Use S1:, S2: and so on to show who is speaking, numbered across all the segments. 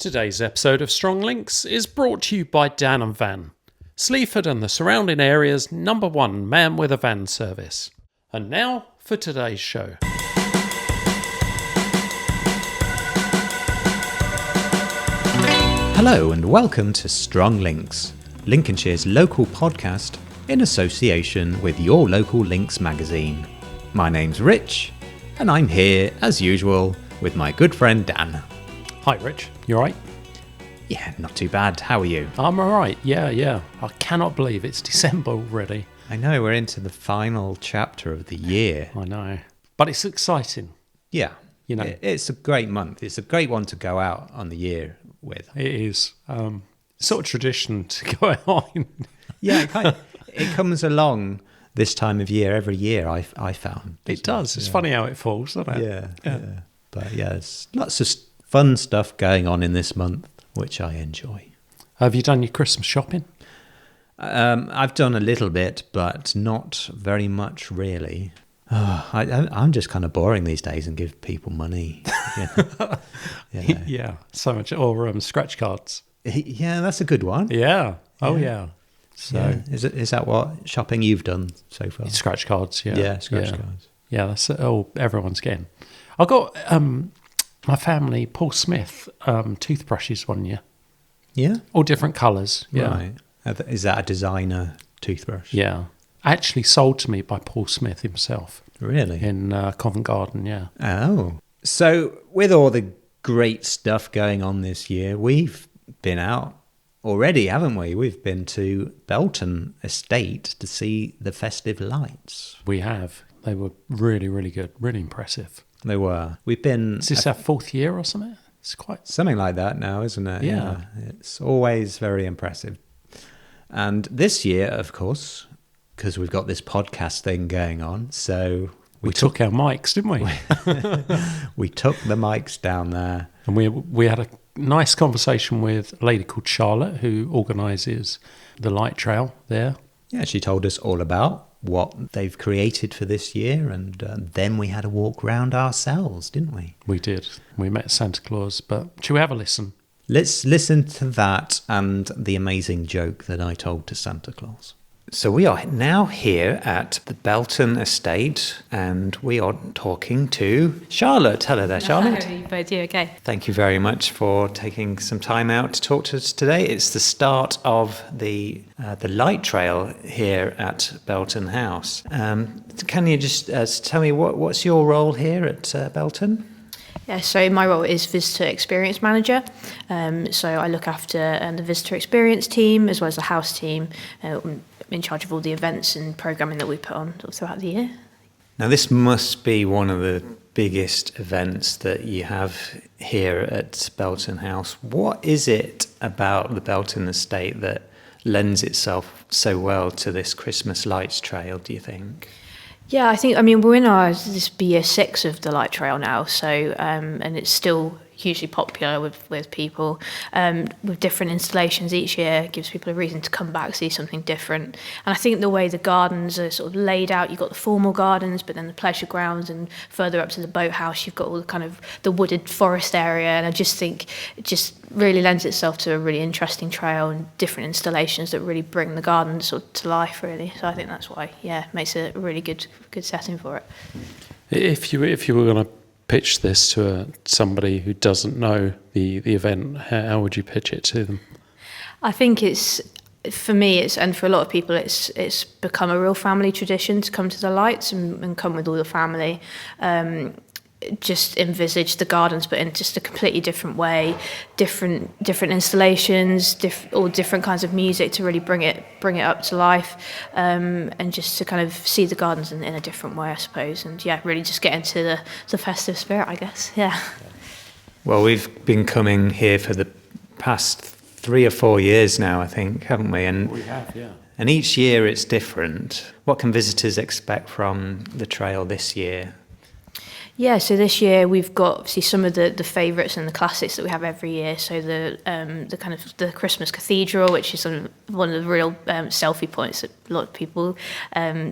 S1: Today's episode of Strong Links is brought to you by Dan and Van, Sleaford and the surrounding area's #1 man with a van service. And now for today's show.
S2: Hello and welcome to Strong Links, Lincolnshire's local podcast in association with your local Links magazine. My name's Rich and I'm here as usual with my good friend Dan.
S1: Hi Rich, you alright?
S2: Yeah, not too bad. How are you?
S1: I'm alright, yeah. I cannot believe it's December already.
S2: I know, we're into the final chapter of the year.
S1: I know, but it's exciting.
S2: Yeah,
S1: You know.
S2: it's a great month. It's a great one to go out on the year with.
S1: It is sort of tradition to go on.
S2: Yeah, it comes along this time of year every year, I found.
S1: It does. It's funny how it falls, doesn't it?
S2: Yeah. But yeah, there's lots of fun stuff going on in this month, which I enjoy.
S1: Have you done your Christmas shopping?
S2: I've done a little bit, but not very much really. I'm just kind of boring these days and give people money.
S1: Yeah, so much. Or scratch cards.
S2: Yeah, that's a good one.
S1: Yeah. Oh, yeah. So
S2: Is that what shopping you've done so far?
S1: scratch cards, yeah.
S2: Yeah, scratch cards.
S1: Yeah, that's everyone's getting. I got my family Paul Smith toothbrushes one year.
S2: Yeah?
S1: All different colours. Yeah.
S2: Right. Is that a designer toothbrush?
S1: Yeah. Actually sold to me by Paul Smith himself.
S2: Really?
S1: In Covent Garden, yeah.
S2: Oh. So with all the great stuff going on this year, we've been out already, haven't we? We've been to Belton Estate to see the festive lights.
S1: We have. They were really, really good. Really impressive.
S2: They were. We've been...
S1: Is this our 4th year or something? It's quite...
S2: Something like that now, isn't it?
S1: Yeah.
S2: It's always very impressive. And this year, of course, because we've got this podcast thing going on, so...
S1: We took our mics, didn't we?
S2: We took the mics down there.
S1: And we had a nice conversation with a lady called Charlotte, who organises the light trail there.
S2: Yeah, she told us all about what they've created for this year, and then we had a walk round ourselves, didn't we?
S1: We did. We met Santa Claus, but should we have a listen?
S2: Let's listen to that and the amazing joke that I told to Santa Claus. So we are now here at the Belton Estate, and we are talking to Charlotte. Hello there, Charlotte.
S3: How are you both doing? Okay.
S2: Thank you very much for taking some time out to talk to us today. It's the start of the light trail here at Belton House. Can you just tell me what's your role here at Belton?
S3: Yeah, so my role is Visitor Experience Manager. So I look after the Visitor Experience team as well as the house team. I'm in charge of all the events and programming that we put on throughout the year.
S2: Now, this must be one of the biggest events that you have here at Belton House. What is it about the Belton Estate that lends itself so well to this Christmas lights trail, do you think?
S3: Yeah, we're in this be year 6 of the light trail now, so and it's still hugely popular with people. With different installations each year, it gives people a reason to come back, see something different. And I think the way the gardens are sort of laid out, you've got the formal gardens, but then the pleasure grounds, and further up to the boathouse, you've got all the kind of the wooded forest area. And I just think it just really lends itself to a really interesting trail and different installations that really bring the gardens sort of to life, really. So I think that's why, it makes a really good setting for it.
S1: If you were going to pitch this to somebody who doesn't know the event, how would you pitch it to them?
S3: I think for me, and for a lot of people, it's become a real family tradition to come to the lights and come with all the family. Just envisage the gardens, but in just a completely different way, different installations, all different kinds of music to really bring it up to life, and just to kind of see the gardens in a different way, I suppose, and really just get into the festive spirit, I guess. Yeah.
S2: Well, we've been coming here for the past 3 or 4 years now, I think, haven't we? And
S1: we have, yeah.
S2: And each year it's different. What can visitors expect from the trail this year?
S3: Yeah, so this year we've got obviously some of the favourites and the classics that we have every year. So the kind of the Christmas Cathedral, which is sort of one of the real selfie points that a lot of people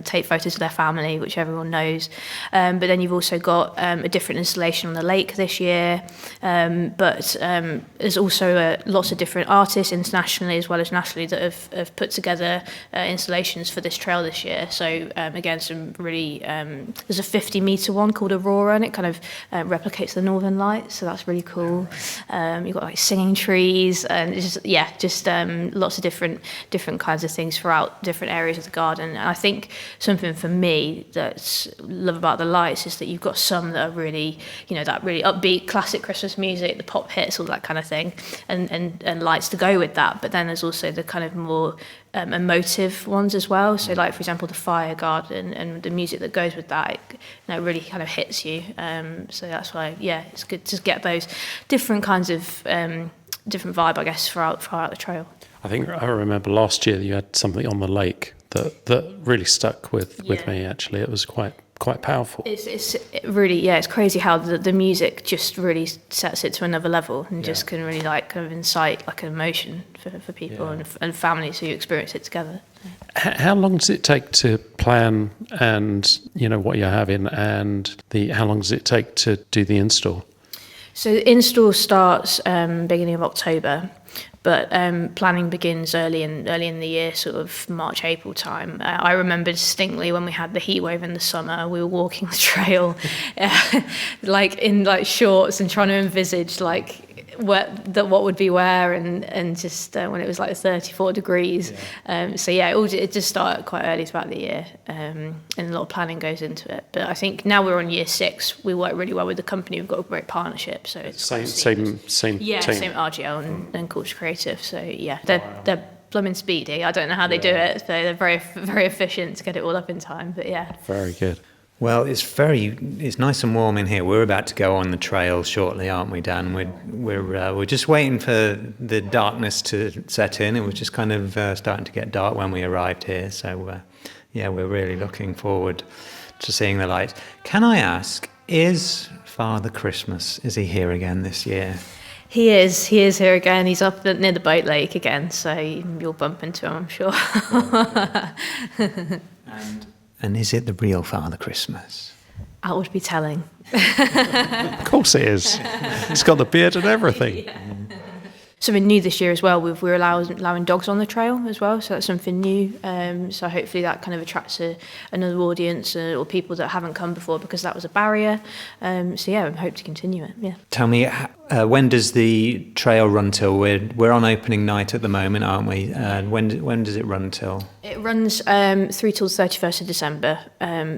S3: take photos of their family, which everyone knows. But then you've also got a different installation on the lake this year. But there's also lots of different artists internationally as well as nationally that have put together installations for this trail this year. So again, some really there's a 50-metre one called Aurora, and it kind of replicates the Northern Lights, so that's really cool. You've got like singing trees, and it's just lots of different kinds of things throughout different areas of the garden. And I think something for me that's love about the lights is that you've got some that are really, that really upbeat classic Christmas music, the pop hits, all that kind of thing, and lights to go with that. But then there's also the kind of more emotive ones as well. So like, for example, the fire garden and the music that goes with that, it really kind of hits you. So that's why, it's good to get those different kinds of different vibe, I guess, throughout the trail.
S1: I remember last year you had something on the lake that really stuck with me. Actually, it was quite powerful.
S3: It's really, it's crazy how the music just really sets it to another level and just can really like kind of incite like an emotion for people and families who experience it together.
S1: How long does it take to plan and what you're having, and how long does it take to do the install?
S3: So the install starts beginning of October. But planning begins early in the year, sort of March, April time. I remember distinctly when we had the heat wave in the summer, we were walking the trail like in like shorts and trying to envisage like what would be where, and just when it was like 34 degrees. It just started quite early throughout the year, and a lot of planning goes into it. But I think now we're on year 6, we work really well with the company. We've got a great partnership, so it's
S1: same
S3: team.
S1: Same RGL
S3: and Culture Creative. So they're blooming speedy. I don't know how they do it. They're very, very efficient to get it all up in time. But
S1: very good.
S2: Well, it's nice and warm in here. We're about to go on the trail shortly, aren't we, Dan? We're just waiting for the darkness to set in. It was just kind of starting to get dark when we arrived here. So, we're really looking forward to seeing the lights. Can I ask, is Father Christmas, is he here again this year?
S3: He is here again. He's up near the boat lake again, so you'll bump into him, I'm sure.
S2: And is it the real Father Christmas?
S3: That would be telling.
S1: Of course it is. He's got the beard and everything.
S3: Something new this year as well, we're allowing dogs on the trail as well, so that's something new. So hopefully that kind of attracts another audience or people that haven't come before, because that was a barrier. I hope to continue it. Yeah.
S2: Tell me, when does the trail run till? We're on opening night at the moment, aren't we? When does it run till?
S3: It runs through till the 31st of December.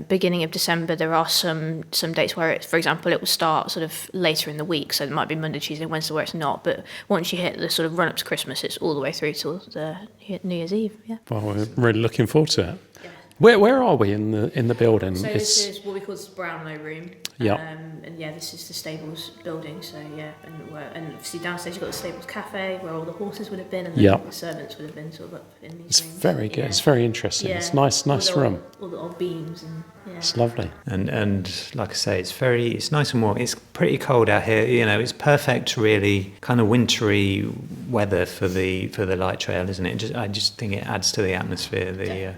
S3: Beginning of December, there are some dates where, for example, it will start sort of later in the week, so it might be Monday, Tuesday, Wednesday where it's not. But once you hit the sort of run up to Christmas, it's all the way through till the New Year's Eve. Yeah.
S1: Well, we're really looking forward to it. Yeah. Where are we in the building?
S3: So this is what we call the Brownlow room.
S1: Yeah.
S3: This is the stables building. So and obviously downstairs you've got the stables cafe where all the horses would have been, and the servants would have been sort of up in these rooms.
S1: It's very good. Yeah. It's very interesting. Yeah. It's nice room.
S3: All the old beams and. Yeah.
S1: It's lovely.
S2: And like I say, it's nice and warm. It's pretty cold out here. It's perfect, really, kind of wintry weather for the light trail, isn't it? I just think it adds to the atmosphere.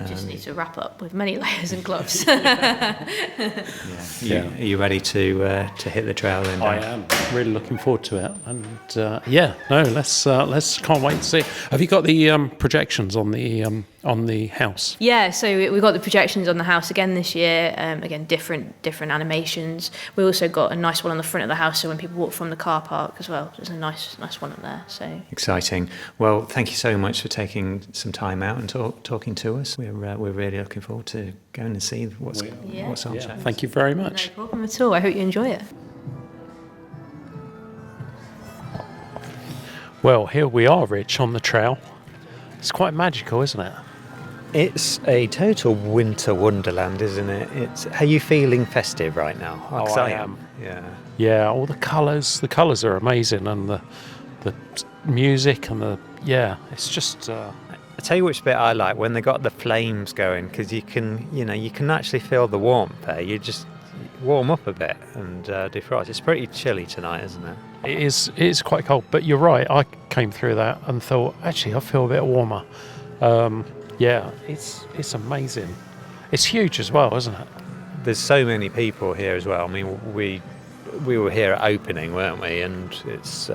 S3: Just need to wrap up with many layers and gloves.
S2: Are you ready to hit the trail then?
S1: I am really looking forward to it, and let's can't wait to see. Have you got the projections on the house?
S3: Yeah, so we got the projections on the house again this year. Again, different animations. We also got a nice one on the front of the house, so when people walk from the car park as well, there's a nice one up there. So
S2: exciting. Well, thank you so much for taking some time out and talking to us. We're really looking forward to going and see what's on.
S1: Yeah. Thank you very much.
S3: No problem at all. I hope you enjoy it.
S1: Well, here we are, Rich, on the trail. It's quite magical, isn't it?
S2: It's a total winter wonderland, isn't it? Are you feeling festive right now?
S1: I am.
S2: Yeah.
S1: Yeah, all the colours. The colours are amazing, and the music and it's just.
S2: I tell you which bit I like, when they got the flames going, because you can actually feel the warmth there. warm up a bit and defrost. It's pretty chilly tonight, isn't it?
S1: It is quite cold, but you're right. I came through that and thought, actually, I feel a bit warmer. Yeah, it's amazing. It's huge as well, isn't it?
S2: There's so many people here as well. I mean, we were here at opening, weren't we? And it's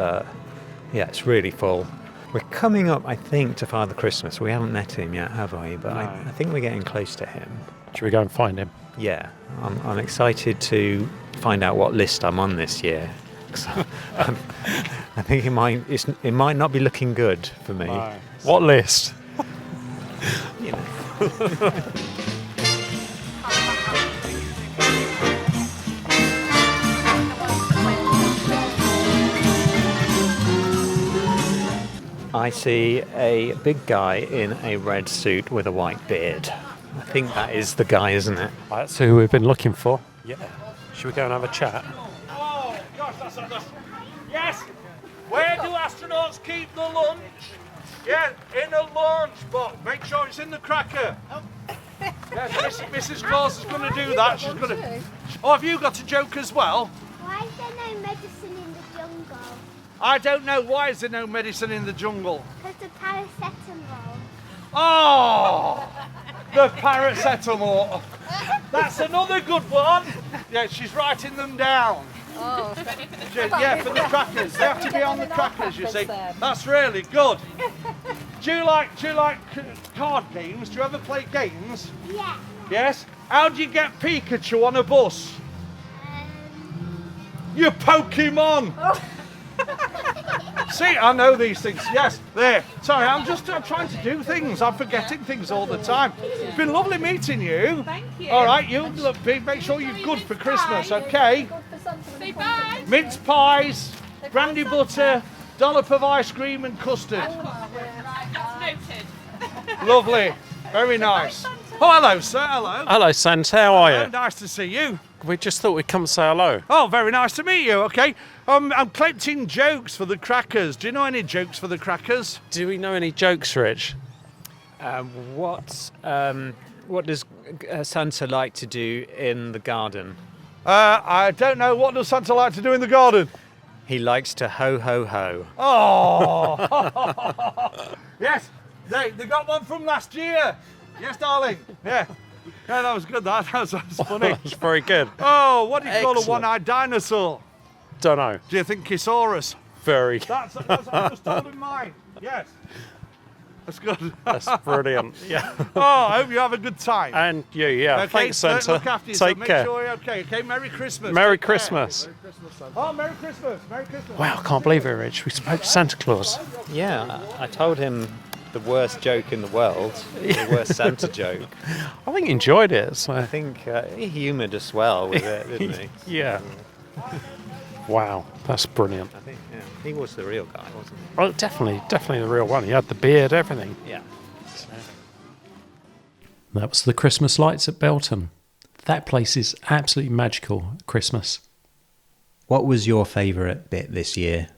S2: it's really full. We're coming up, I think, to Father Christmas. We haven't met him yet, have we? But
S1: No.
S2: I think we're getting close to him.
S1: Should we go and find him?
S2: Yeah, I'm excited to find out what list I'm on this year. I think it might not be looking good for me.
S1: No. What list?
S2: You know. I see a big guy in a red suit with a white beard. I think that is the guy, isn't it?
S1: That's who we've been looking for. Yeah. Should we go and have a chat?
S4: Oh, gosh, that's... Yes! Where do astronauts keep the lunch? Yeah, in a lunch box. Make sure it's in the cracker. Yes, Mrs. Claus is going to do that. She's going to... Oh, have you got a joke as well?
S5: Why is there no medicine in the jungle?
S4: I don't know. Why is there no medicine in the jungle?
S5: Because the paracetamol.
S4: Oh! The paracetamol. That's another good one. Yeah, she's writing them down.
S6: Oh,
S4: Yeah, for the crackers. They have to be on the crackers, you see. That's really good. Do you like card games? Do you ever play games?
S5: Yeah.
S4: Yes? How do you get Pikachu on a bus? You Pokemon! See, I know these things. Yes, there. Sorry, I'm trying to do things. I'm forgetting things all the time. It's been lovely meeting you.
S6: Thank you.
S4: All right, you look big. Make sure you're good for Christmas, okay?
S6: Say bye.
S4: Mince pies, brandy butter, dollop of ice cream and custard.
S6: That's noted.
S4: Lovely. Very nice. Oh, hello, sir. Hello.
S1: Hello, Santa. How are
S4: Hello,
S1: you?
S4: nice to see you.
S1: We just thought we'd come say hello.
S4: Oh, very nice to meet you. Okay. I'm collecting jokes for the crackers. Do you know any jokes for the crackers?
S1: Do we know any jokes, Rich?
S2: What does Santa like to do in the garden?
S4: I don't know. What does Santa like to do in the garden?
S2: He likes to ho ho ho.
S4: Oh. Yes. They got one from last year. Yes, darling. Yeah. Yeah, that was good. That was funny.
S1: That's very good.
S4: Oh, what do you call a
S1: Excellent.
S4: one-eyed dinosaur?
S1: Don't know.
S4: Do you think Kisaurus?
S1: Very.
S4: That's I was told in mine. Yes. That's good.
S1: That's brilliant. Yeah.
S4: Oh, I hope you have a good time.
S1: And you, yeah.
S4: Okay,
S1: Thanks, Santa.
S4: Look after yourself.
S1: Take
S4: Make
S1: care.
S4: sure you're okay. Okay, Merry Christmas.
S1: Merry
S4: Take care.
S1: Christmas.
S4: Merry Christmas, son. Oh, Merry Christmas. Merry Christmas.
S1: Wow, I can't believe it, Rich. We spoke to Santa Claus.
S2: Yeah, I told him the worst joke in the world, the worst Santa joke.
S1: I think he enjoyed it. So.
S2: I think he humoured us well with it, didn't he?
S1: Yeah. Wow, that's brilliant.
S2: I think he was the real guy, wasn't he?
S1: Oh, definitely the real one. He had the beard, everything.
S2: Yeah.
S1: That was the Christmas lights at Belton. That place is absolutely magical at Christmas.
S2: What was your favourite bit this year?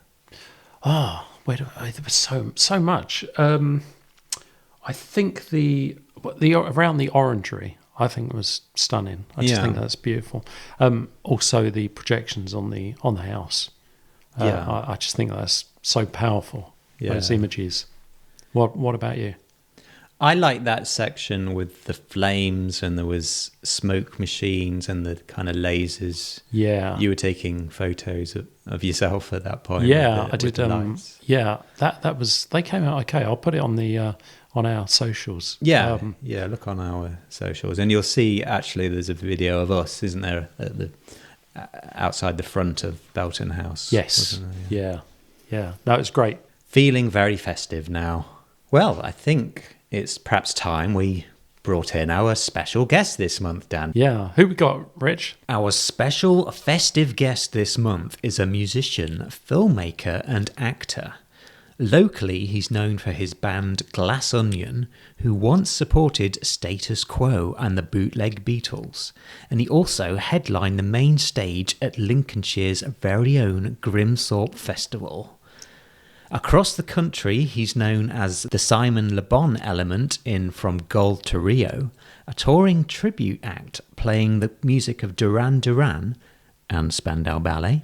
S1: There was so much. I think the around the orangery, I think was stunning. I just think that's beautiful. Also the projections on the house. I just think that's so powerful.
S2: Yeah.
S1: Those images. What about you?
S2: I like that section with the flames and there was smoke machines and the kind of lasers.
S1: Yeah.
S2: You were taking photos of yourself at that point.
S1: Yeah,
S2: with
S1: I did.
S2: the lights.
S1: Yeah, that was. They came out okay. I'll put it on the on our socials.
S2: Yeah, look on our socials and you'll see actually there's a video of us, isn't there, at the outside the front of Belton House.
S1: Yes.
S2: Wasn't there?
S1: Yeah. That was great.
S2: Feeling very festive now. Well, I think it's perhaps time we brought in our special guest this month, Dan.
S1: Yeah. Who we got, Rich?
S2: Our special festive guest this month is a musician, filmmaker and actor. Locally, he's known for his band Glass Onion, who once supported Status Quo and the Bootleg Beatles, and he also headlined the main stage at Lincolnshire's very own Grimthorpe Festival. Across the country, he's known as the Simon Le Bon element in From Gold to Rio, a touring tribute act playing the music of Duran Duran and Spandau Ballet.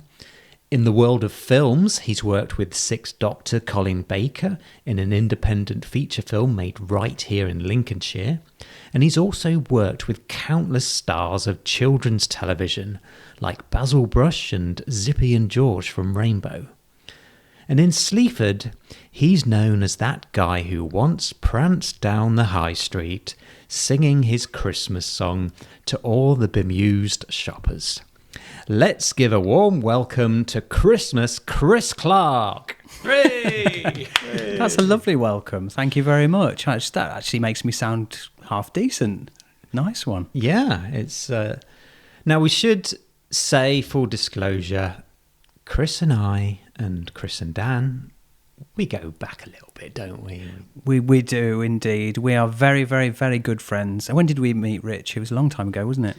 S2: In the world of films, he's worked with Sixth Doctor Colin Baker in an independent feature film made right here in Lincolnshire. And he's also worked with countless stars of children's television, like Basil Brush and Zippy and George from Rainbow. And in Sleaford, he's known as that guy who once pranced down the high street, singing his Christmas song to all the bemused shoppers. Let's give a warm welcome to Christmas Chris Clark.
S1: Hey!
S7: That's a lovely welcome. Thank you very much. That actually makes me sound half decent. Nice one.
S2: Yeah, it's... Now, we should say, full disclosure, Chris and I and Chris and Dan, we go back a little bit, don't we?
S7: We do, indeed. We are very, very, very good friends. And when did we meet, Rich? It was a long time ago, wasn't it?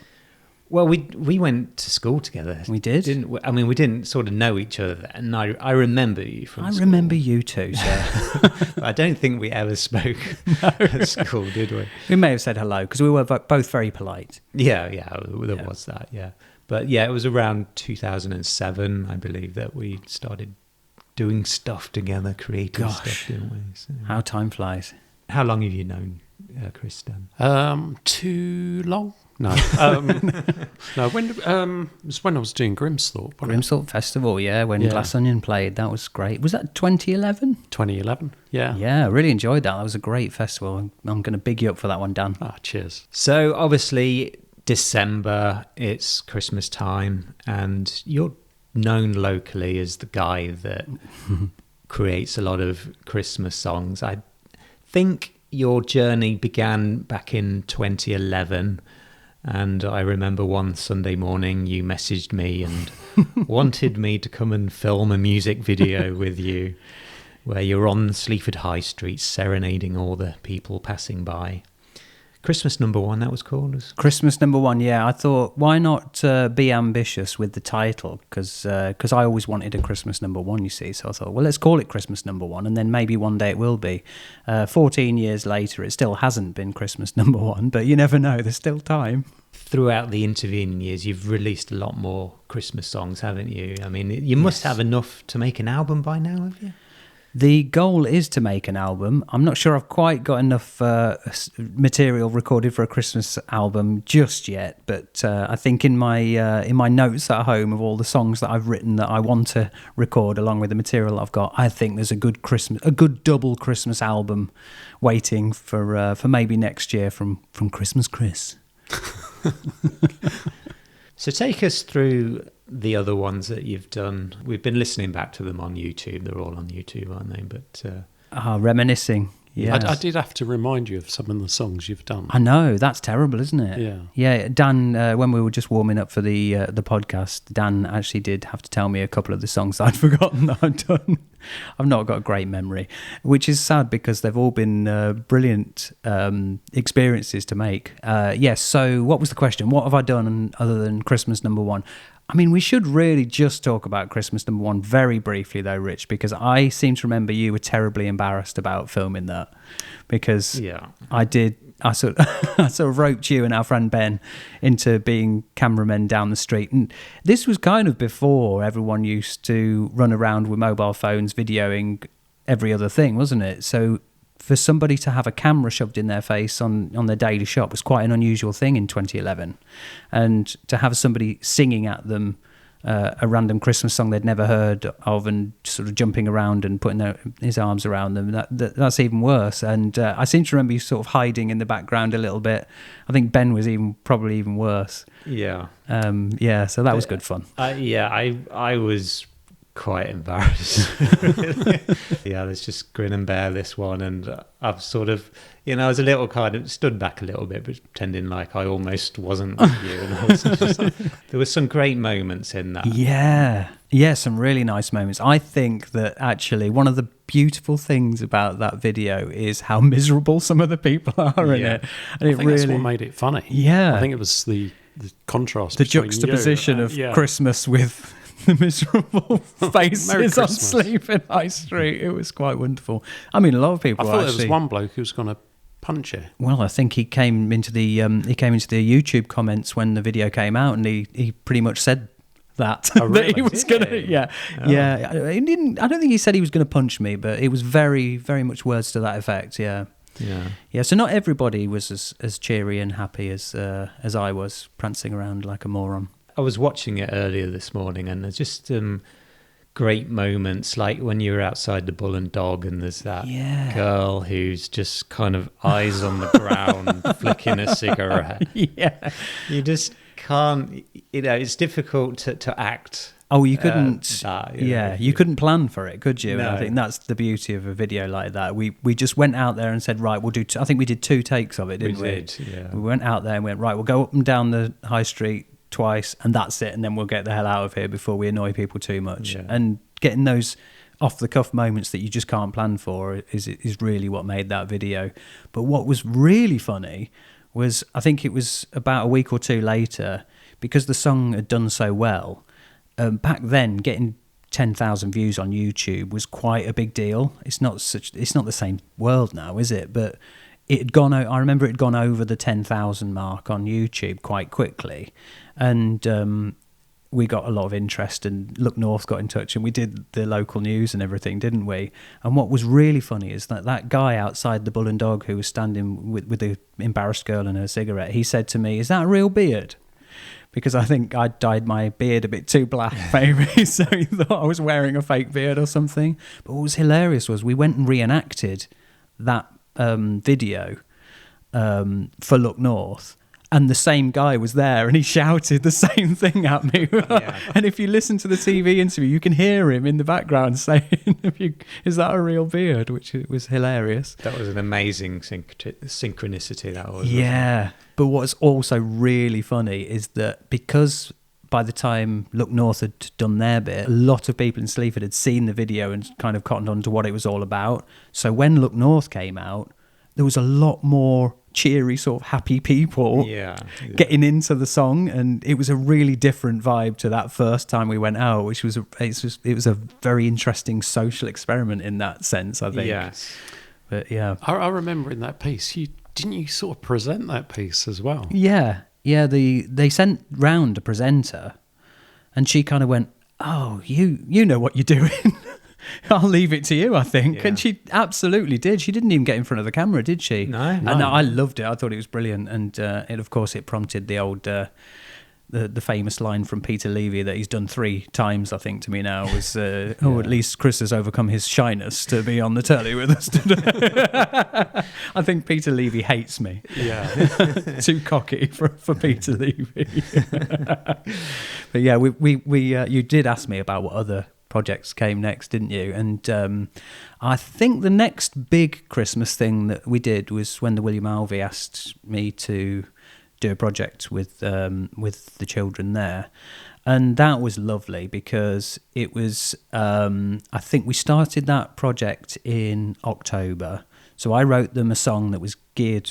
S2: Well, we went to school together.
S7: We did?
S2: Didn't we? I mean, we didn't sort of know each other then. I remember you from school.
S7: I remember you too, sir.
S2: I don't think we ever spoke at school, did we?
S7: We may have said hello, because we were both very polite.
S2: Yeah, there was that, yeah. But yeah, it was around 2007, I believe, that we started doing stuff together, creating stuff, didn't we? So,
S7: how time flies.
S2: How long have you known Chris, Dan?
S1: Too long? No. No, when it was when I was doing Grimsthorpe.
S7: Grimsthorpe Festival, yeah, when Glass Onion played. That was great. Was that 2011?
S1: 2011, yeah.
S7: Yeah, I really enjoyed that. That was a great festival. I'm going to big you up for that one, Dan.
S1: Ah, cheers.
S2: So, obviously, December, it's Christmas time, and you're known locally as the guy that creates a lot of Christmas songs. I think your journey began back in 2011. And I remember one Sunday morning you messaged me and wanted me to come and film a music video with you where you're on Sleaford High Street serenading all the people passing by. Christmas Number One, that was called?
S7: Christmas Number One, yeah. I thought, why not be ambitious with the title? Because I always wanted a Christmas Number One, you see. So I thought, well, let's call it Christmas Number One, and then maybe one day it will be. 14 years later, it still hasn't been Christmas Number One, but you never know. There's still time.
S2: Throughout the intervening years, you've released a lot more Christmas songs, haven't you? I mean, you must have enough to make an album by now, have you?
S7: The goal is to make an album. I'm not sure I've quite got enough material recorded for a Christmas album just yet, but I think in my notes at home of all the songs that I've written that I want to record along with the material I've got, I think there's a good double Christmas album waiting for maybe next year from Christmas Chris.
S2: So take us through the other ones that you've done. We've been listening back to them on YouTube. They're all on YouTube, aren't they? But
S7: reminiscing. Yeah,
S1: I did have to remind you of some of the songs you've done.
S7: I know, that's terrible, isn't it?
S1: Yeah.
S7: Yeah, Dan, when we were just warming up for the podcast, Dan actually did have to tell me a couple of the songs that I'd forgotten that I'd done. I've not got a great memory, which is sad because they've all been brilliant experiences to make. Yes, so what was the question? What have I done other than Christmas Number One? I mean, we should really just talk about Christmas Number One very briefly, though, Rich, because I seem to remember you were terribly embarrassed about filming that. Because I sort of roped you and our friend Ben into being cameramen down the street. And this was kind of before everyone used to run around with mobile phones videoing every other thing, wasn't it? So for somebody to have a camera shoved in their face on their daily shop was quite an unusual thing in 2011. And to have somebody singing at them a random Christmas song they'd never heard of and sort of jumping around and putting his arms around them, that's even worse. And I seem to remember you sort of hiding in the background a little bit. I think Ben was probably even worse.
S2: Yeah.
S7: So that was good fun.
S2: I was quite embarrassed. Yeah, let's just grin and bear this one. And I've sort of, I was a little kind of stood back a little bit, but pretending like I almost wasn't with you. And I was just there were some great moments in that.
S7: Yeah, some really nice moments. I think that actually one of the beautiful things about that video is how miserable some of the people are in it. And
S1: I think that's what made it funny.
S7: Yeah.
S1: I think it was the contrast,
S7: the juxtaposition of Christmas with the miserable faces on
S1: Christmas.
S7: Sleaford High Street. It was quite wonderful. I mean, a lot of people
S1: I thought
S7: actually...
S1: there was one bloke who was going to punch you.
S7: Well, I think he came into the YouTube comments when the video came out, and he pretty much said that,
S1: Oh, really?
S7: that he was going to, yeah. He didn't. I don't think he said he was going to punch me, but it was very, very much words to that effect. Yeah. So not everybody was as cheery and happy as I was, prancing around like a moron.
S2: I was watching it earlier this morning, and there's just great moments, like when you're outside the Bull and Dog, and there's that girl who's just kind of eyes on the ground, flicking a cigarette.
S7: Yeah.
S2: You just can't, it's difficult to act.
S7: Oh, you couldn't.
S2: That,
S7: you couldn't plan for it, could you?
S2: No.
S7: And I think that's the beauty of a video like that. We just went out there and said, right, we'll do. I think we did 2 takes of it, didn't we?
S2: Yeah.
S7: We went out there and went, right, we'll go up and down the high street twice, and that's it, and then we'll get the hell out of here before we annoy people too much.
S2: Yeah.
S7: And getting those off the cuff moments that you just can't plan for is really what made that video. But what was really funny was, I think it was about a week or 2 later, because the song had done so well. Back then, getting 10,000 views on YouTube was quite a big deal. It's not the same world now, is it? But it had gone. I remember it had gone over the 10,000 mark on YouTube quite quickly, and we got a lot of interest. And Look North got in touch, and we did the local news and everything, didn't we? And what was really funny is that guy outside the Bull and Dog, who was standing with the embarrassed girl and her cigarette, he said to me, "Is that a real beard?" Because I think I dyed my beard a bit too black, maybe, so he thought I was wearing a fake beard or something. But what was hilarious was we went and reenacted that video for Look North, and the same guy was there, and he shouted the same thing at me. And if you listen to the TV interview, you can hear him in the background saying, "Is that a real beard?" Which was hilarious.
S2: That was an amazing synchronicity, that was.
S7: Yeah. But what's also really funny is that because by the time Look North had done their bit, a lot of people in Sleaford had seen the video and kind of cottoned on to what it was all about. So when Look North came out, there was a lot more cheery, sort of happy people getting into the song, and it was a really different vibe to that first time we went out, which was it was a very interesting social experiment in that sense, I think.
S2: Yes.
S7: But yeah.
S1: I remember in that piece, didn't you sort of present that piece as well?
S7: Yeah. They sent round a presenter, and she kind of went, "Oh, you know what you're doing." I'll leave it to you, I think.
S2: Yeah.
S7: And she absolutely did. She didn't even get in front of the camera, did she?
S2: No.
S7: And I loved it. I thought it was brilliant. And it prompted the old the famous line from Peter Levy that he's done 3 times, I think, to me now was, at least Chris has overcome his shyness to be on the telly with us today. I think Peter Levy hates me.
S1: Yeah.
S7: Too cocky for Peter Levy. But yeah, we you did ask me about what other projects came next, didn't you? And I think the next big Christmas thing that we did was when the William Alvey asked me to do a project with the children there, and that was lovely because it was I think we started that project in October, so I wrote them a song that was geared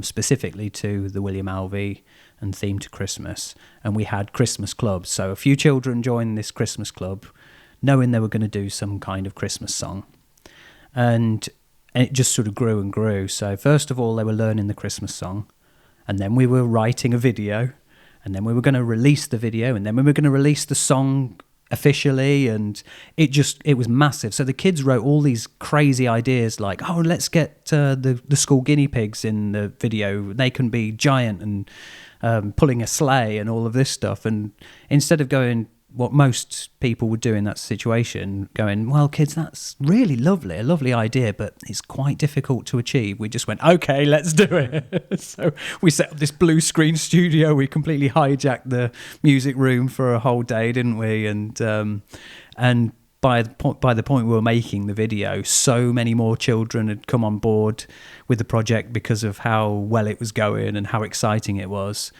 S7: specifically to the William Alvey and themed to Christmas, and we had Christmas clubs, so a few children joined this Christmas club knowing they were going to do some kind of Christmas song, and it just sort of grew and grew. So first of all they were learning the Christmas song, and then we were writing a video, and then we were going to release the video, and then we were going to release the song officially, and it was massive. So the kids wrote all these crazy ideas like, oh, let's get the school guinea pigs in the video. They can be giant and pulling a sleigh and all of this stuff. And instead of going what most people would do in that situation, going, well, kids, that's really lovely, a lovely idea, but it's quite difficult to achieve. We just went, okay, let's do it. So we set up this blue screen studio. We completely hijacked the music room for a whole day, didn't we? And by the point we were making the video, so many more children had come on board with the project because of how well it was going and how exciting it was.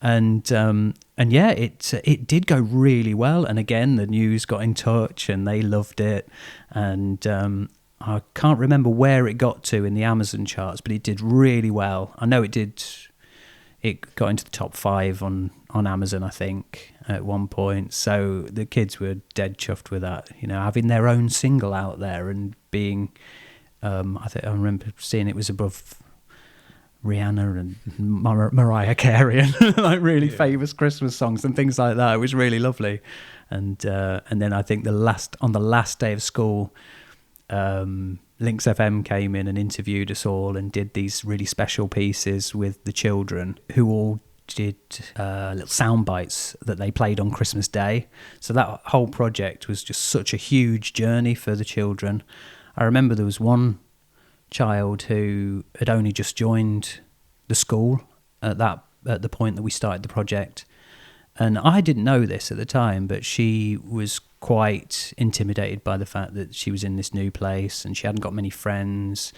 S7: And yeah, it did go really well. And again, the news got in touch and they loved it. And I can't remember where it got to in the Amazon charts, but it did really well. I know it did It got into the top 5 on Amazon, I think, at one point. So the kids were dead chuffed with that, having their own single out there and being, I remember seeing it was above Rihanna and Mariah Carey and like really famous Christmas songs and things like that. It was really lovely. And then I think on the last day of school, Lynx FM came in and interviewed us all and did these really special pieces with the children, who all did little sound bites that they played on Christmas Day. So that whole project was just such a huge journey for the children. I remember there was one child who had only just joined the school at the point that we started the project, and I didn't know this at the time, but she was quite intimidated by the fact that she was in this new place and she hadn't got many friends,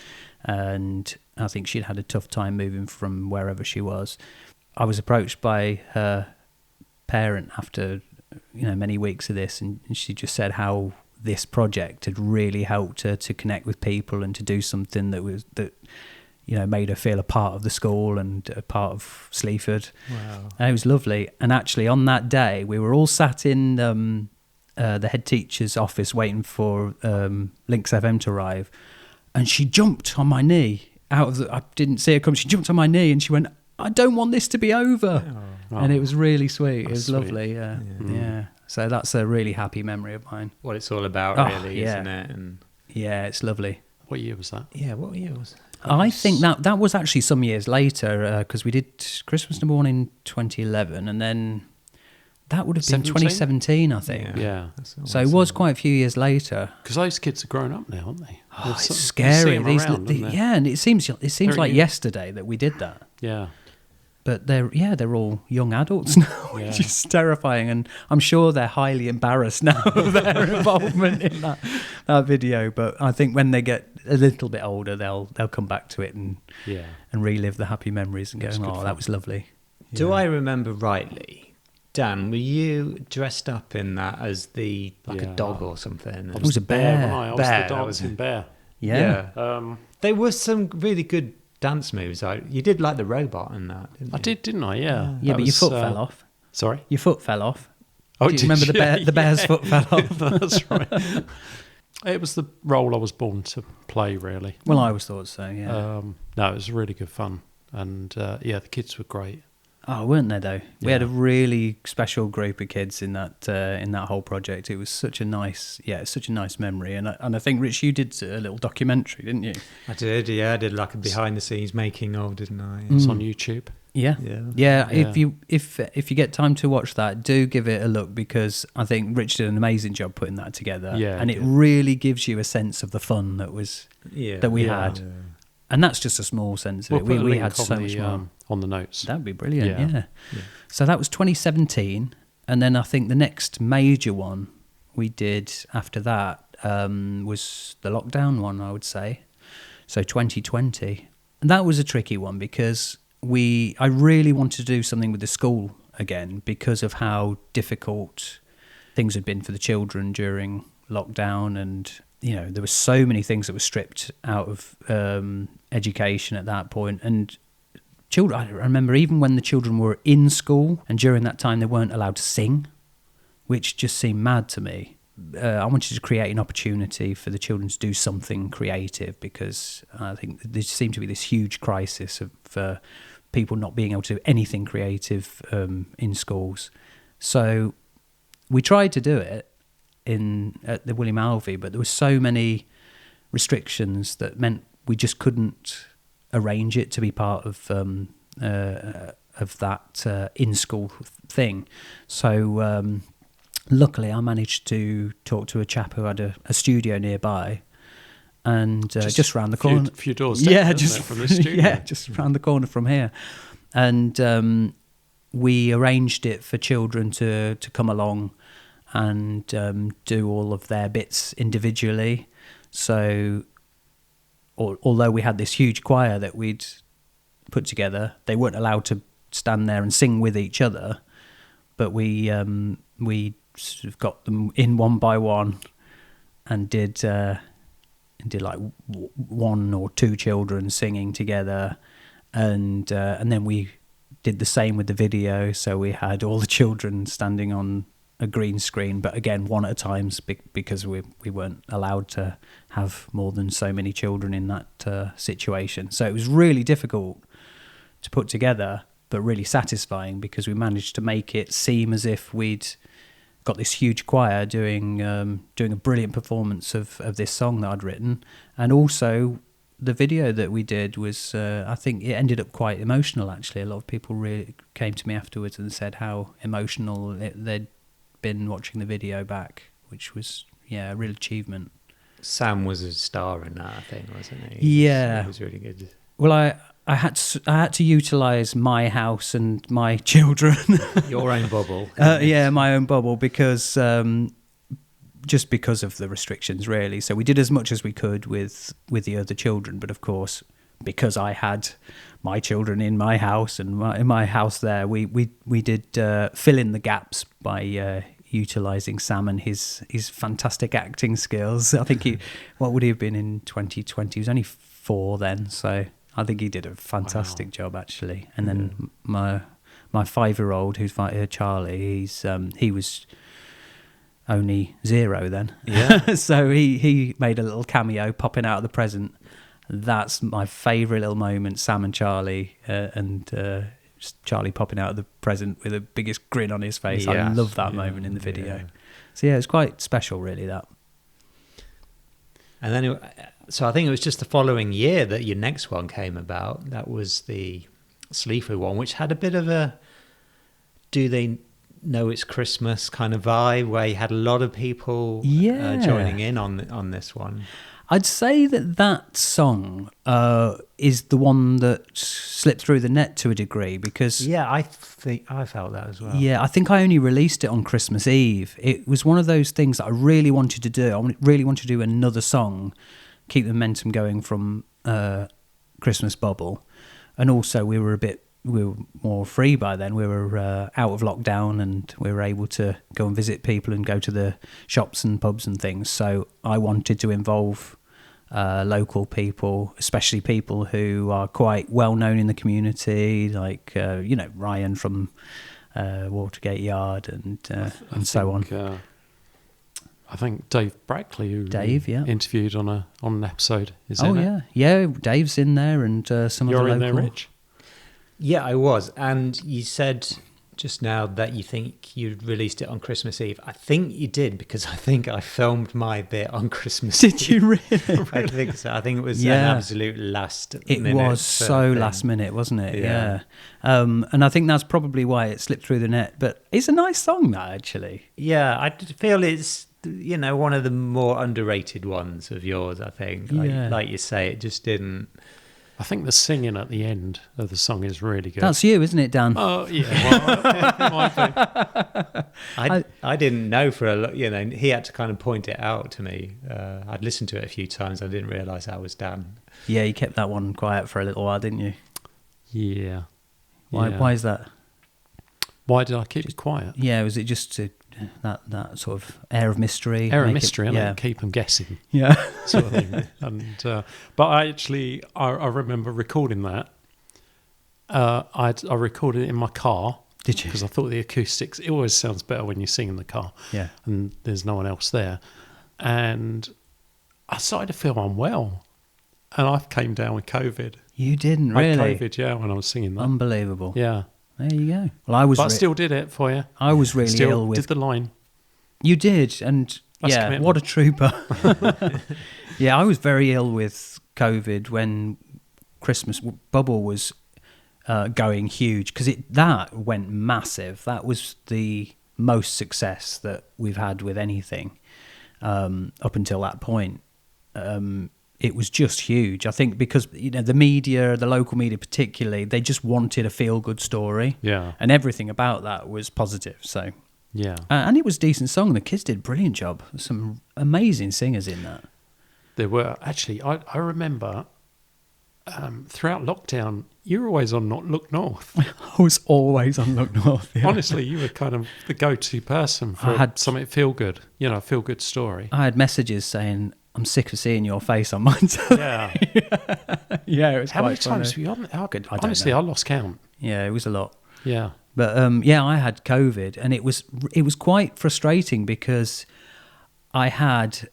S7: and I think she'd had a tough time moving from wherever she was. I was approached by her parent after many weeks of this, and she just said how this project had really helped her to connect with people and to do something that made her feel a part of the school and a part of Sleaford.
S2: Wow.
S7: And it was lovely. And actually on that day we were all sat in the head teacher's office waiting for Lynx FM to arrive, and she jumped on my knee I didn't see her come. She jumped on my knee and she went, "I don't want this to be over."
S2: Oh.
S7: And it was really sweet. It was
S1: sweet.
S7: lovely. Yeah. So that's a really happy memory of mine.
S2: What it's all about, really, isn't it? And
S7: yeah, it's lovely.
S1: What year was that?
S2: yeah, what year was it?
S7: I think that was actually some years later, because we did Christmas number 1 in 2011, and then that would have been 2017, I think.
S1: Yeah.
S7: So it was quite a few years later.
S1: Because those kids are grown up now, aren't they?
S7: Oh, it's scary. Yeah, and it seems
S1: They're
S7: like
S1: new.
S7: yesterday that we did that.
S1: Yeah.
S7: But they're all young adults now, which is terrifying. And I'm sure they're highly embarrassed now of their involvement in that video. But I think when they get a little bit older, they'll come back to it and relive the happy memories and go, "Oh, that was lovely."
S2: Do I remember rightly, Dan, were you dressed up in that as a dog or something?
S7: It was a bear.
S1: I was
S2: Bear,
S1: the dancing bear.
S7: Yeah.
S2: There were some really good dance moves. You did like the robot and that, didn't you?
S1: I did, didn't I? Yeah.
S7: Yeah,
S1: That
S7: but your
S1: was,
S7: foot fell off.
S1: Sorry?
S7: Your foot fell off.
S1: Oh,
S7: Do you remember the bear's foot fell off?
S1: That's right. It was the role I was born to play, really.
S7: Well, I always thought so, yeah.
S1: No, it was really good fun. And, the kids were great.
S7: Oh, weren't they, though? We
S1: Yeah.
S7: had a really special group of kids in that whole project. It was such a nice memory. And I think, Rich, you did a little documentary, didn't you?
S2: I did, yeah. I did like a behind-the-scenes making of, didn't I?
S1: It's on YouTube.
S7: Yeah.
S2: Yeah.
S7: If you get time to watch that, do give it a look, because I think Rich did an amazing job putting that together.
S1: Yeah,
S7: and
S1: he
S7: it
S1: did.
S7: really gives you a sense of the fun that we had.
S2: Yeah.
S7: And that's just a small sense of
S1: We'll
S7: it.
S1: put a
S7: We
S1: link
S7: had
S1: on
S7: so
S1: the,
S7: much more.
S1: on the notes.
S7: That'd be brilliant,
S1: Yeah.
S7: yeah. So that was 2017. And then I think the next major one we did after that was the lockdown one, I would say. So 2020. And that was a tricky one, because I really wanted to do something with the school again, because of how difficult things had been for the children during lockdown. And, there were so many things that were stripped out of education at that point. And children, I remember even when the children were in school, and during that time they weren't allowed to sing, which just seemed mad to me. I wanted to create an opportunity for the children to do something creative, because I think there seemed to be this huge crisis of people not being able to do anything creative in schools. So we tried to do it at the William Alvey, but there were so many restrictions that meant we just couldn't arrange it to be part of that in-school thing. So luckily I managed to talk to a chap who had a studio nearby, and just round the corner,
S1: a few doors down,
S7: yeah,
S1: just from the studio.
S7: yeah, just round the corner from here. And we arranged it for children to come along and do all of their bits individually. So although we had this huge choir that we'd put together, they weren't allowed to stand there and sing with each other, but we sort of got them in one by one and did like one or two children singing together, and then we did the same with the video. So we had all the children standing on a green screen, but again, one at a time, because we weren't allowed to have more than so many children in that situation. So it was really difficult to put together, but really satisfying, because we managed to make it seem as if we'd got this huge choir doing a brilliant performance of this song that I'd written. And also the video that we did was, I think it ended up quite emotional, actually. A lot of people really came to me afterwards and said how emotional they'd been watching the video back, which was, a real achievement.
S2: Sam was a star in that, I think, wasn't he?
S7: Yeah.
S2: He was really good.
S7: Well, I had to utilise my house and my children.
S2: Your own bubble.
S7: My own bubble, because just because of the restrictions, really. So we did as much as we could with the other children, but of course, because I had my children in my house and in my house there, we did fill in the gaps by utilising Sam and his fantastic acting skills. I think what would he have been in 2020? He was only 4 then, so I think he did a fantastic job, actually. And then my 5-year-old, who's Charlie, he was only 0 then.
S2: Yeah.
S7: So he made a little cameo popping out of the present. That's my favourite little moment, Sam and Charlie, and Charlie popping out of the present with the biggest grin on his face. I love that moment in the video. Yeah. So it's quite special, really, that.
S2: And then, so I think it was just the following year that your next one came about. That was the Sleaford one, which had a bit of a do they know it's Christmas kind of vibe, where you had a lot of people joining in on this one.
S7: I'd say that song is the one that slipped through the net to a degree, because...
S2: Yeah, I think I felt that as well.
S7: Yeah, I think I only released it on Christmas Eve. It was one of those things that I really wanted to do. I really wanted to do another song, keep the momentum going from Christmas Bubble. And also we were more free by then. We were out of lockdown, and we were able to go and visit people and go to the shops and pubs and things. So I wanted to involve local people, especially people who are quite well known in the community, like Ryan from Watergate Yard and so on.
S1: I think Dave Brackley, who interviewed on an episode, is in it.
S7: Yeah, Dave's in there, and some of the local.
S1: You're in there, Rich?
S2: Yeah, I was. And you said just now that you think you released it on Christmas Eve. I think you did, because I think I filmed my bit on Christmas Eve.
S7: Did you really?
S2: I think so. I think it was an absolute last minute.
S7: It was so last minute, wasn't it? Yeah. And I think that's probably why it slipped through the net. But it's a nice song, that, actually.
S2: Yeah, I feel it's, one of the more underrated ones of yours, I think. Like you say, it just didn't...
S1: I think the singing at the end of the song is really good.
S7: That's you, isn't it, Dan?
S1: Oh, yeah. Well, it might be.
S2: I didn't know for a lot, he had to kind of point it out to me. I'd listened to it a few times. I didn't realise that was Dan.
S7: Yeah, you kept that one quiet for a little while, didn't you?
S1: Yeah.
S7: Why is that?
S1: Why did I keep it quiet?
S7: Yeah, was it just that sort of air of mystery?
S1: Keep them guessing.
S7: Yeah.
S1: Sort of thing. And, but I remember recording that. I recorded it in my car.
S7: Did you?
S1: Because I thought the acoustics, it always sounds better when you sing in the car.
S7: Yeah.
S1: And there's no one else there. And I started to feel unwell. And I came down with COVID.
S7: You didn't, really?
S1: I had COVID, when I was singing that.
S7: Unbelievable.
S1: Yeah.
S7: There you go. Well, I
S1: still did it for you.
S7: I was really ill with...
S1: did the line.
S7: You did, and what a trooper. Yeah, I was very ill with COVID when Christmas Bubble was going huge, because that went massive. That was the most success that we've had with anything up until that point. It was just huge. I think because the media, the local media particularly, they just wanted a feel-good story.
S1: Yeah.
S7: And everything about that was positive. So
S1: yeah.
S7: And it was a decent song. The kids did a brilliant job. Some amazing singers in that.
S1: There were. Actually, I remember throughout lockdown, you were always on Look North.
S7: I was always on Look North. Yeah.
S1: Honestly, you were kind of the go-to person for something feel-good, a feel-good story.
S7: I had messages saying, I'm sick of seeing your face on mine.
S1: Yeah.
S7: Yeah, it was
S1: How
S7: quite
S1: many times were you on? Honestly, I lost count.
S7: Yeah, it was a lot.
S1: Yeah.
S7: But I had COVID, and it was quite frustrating because I had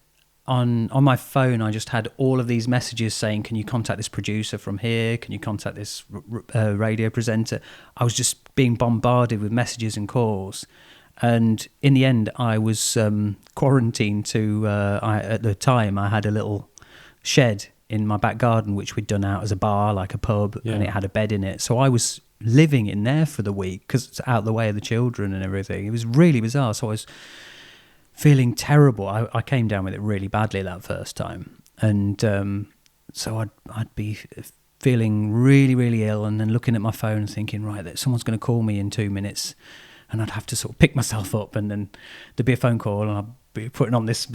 S7: on my phone, I just had all of these messages saying, "Can you contact this producer from here? Can you contact this radio presenter?" I was just being bombarded with messages and calls, and in the end, I was quarantined to. At the time, I had a little shed in my back garden, which we'd done out as a bar, like a pub, and it had a bed in it. So I was living in there for the week because it's out of the way of the children and everything. It was really bizarre. So I was feeling terrible. I came down with it really badly that first time, and so I'd be feeling really, really ill, and then looking at my phone and thinking, right, that someone's going to call me in 2 minutes, and I'd have to sort of pick myself up, and then there'd be a phone call, and I'd be putting on this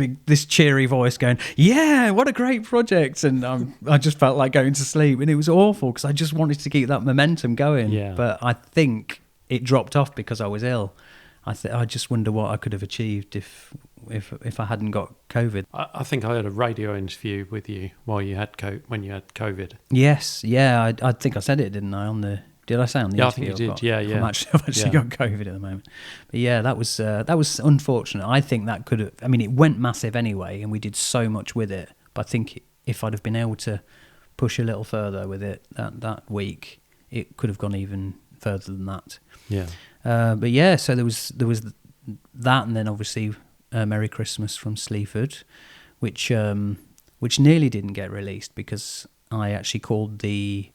S7: cheery voice going, yeah, what a great project, and I just felt like going to sleep, and it was awful because I just wanted to keep that momentum going. But I think it dropped off because I was ill. I just wonder what I could have achieved if I hadn't got COVID.
S1: I think I heard a radio interview with you when you had COVID.
S7: Yes, yeah, I think I said it, didn't I? Did I say on the interview?
S1: I think you did. Yeah.
S7: I've actually got COVID at the moment. But yeah, that was unfortunate. I think that could have. I mean, it went massive anyway, and we did so much with it. But I think if I'd have been able to push a little further with it that week, it could have gone even further than that.
S1: Yeah.
S7: But yeah, so there was that, and then obviously Merry Christmas from Sleaford, which nearly didn't get released because I actually called the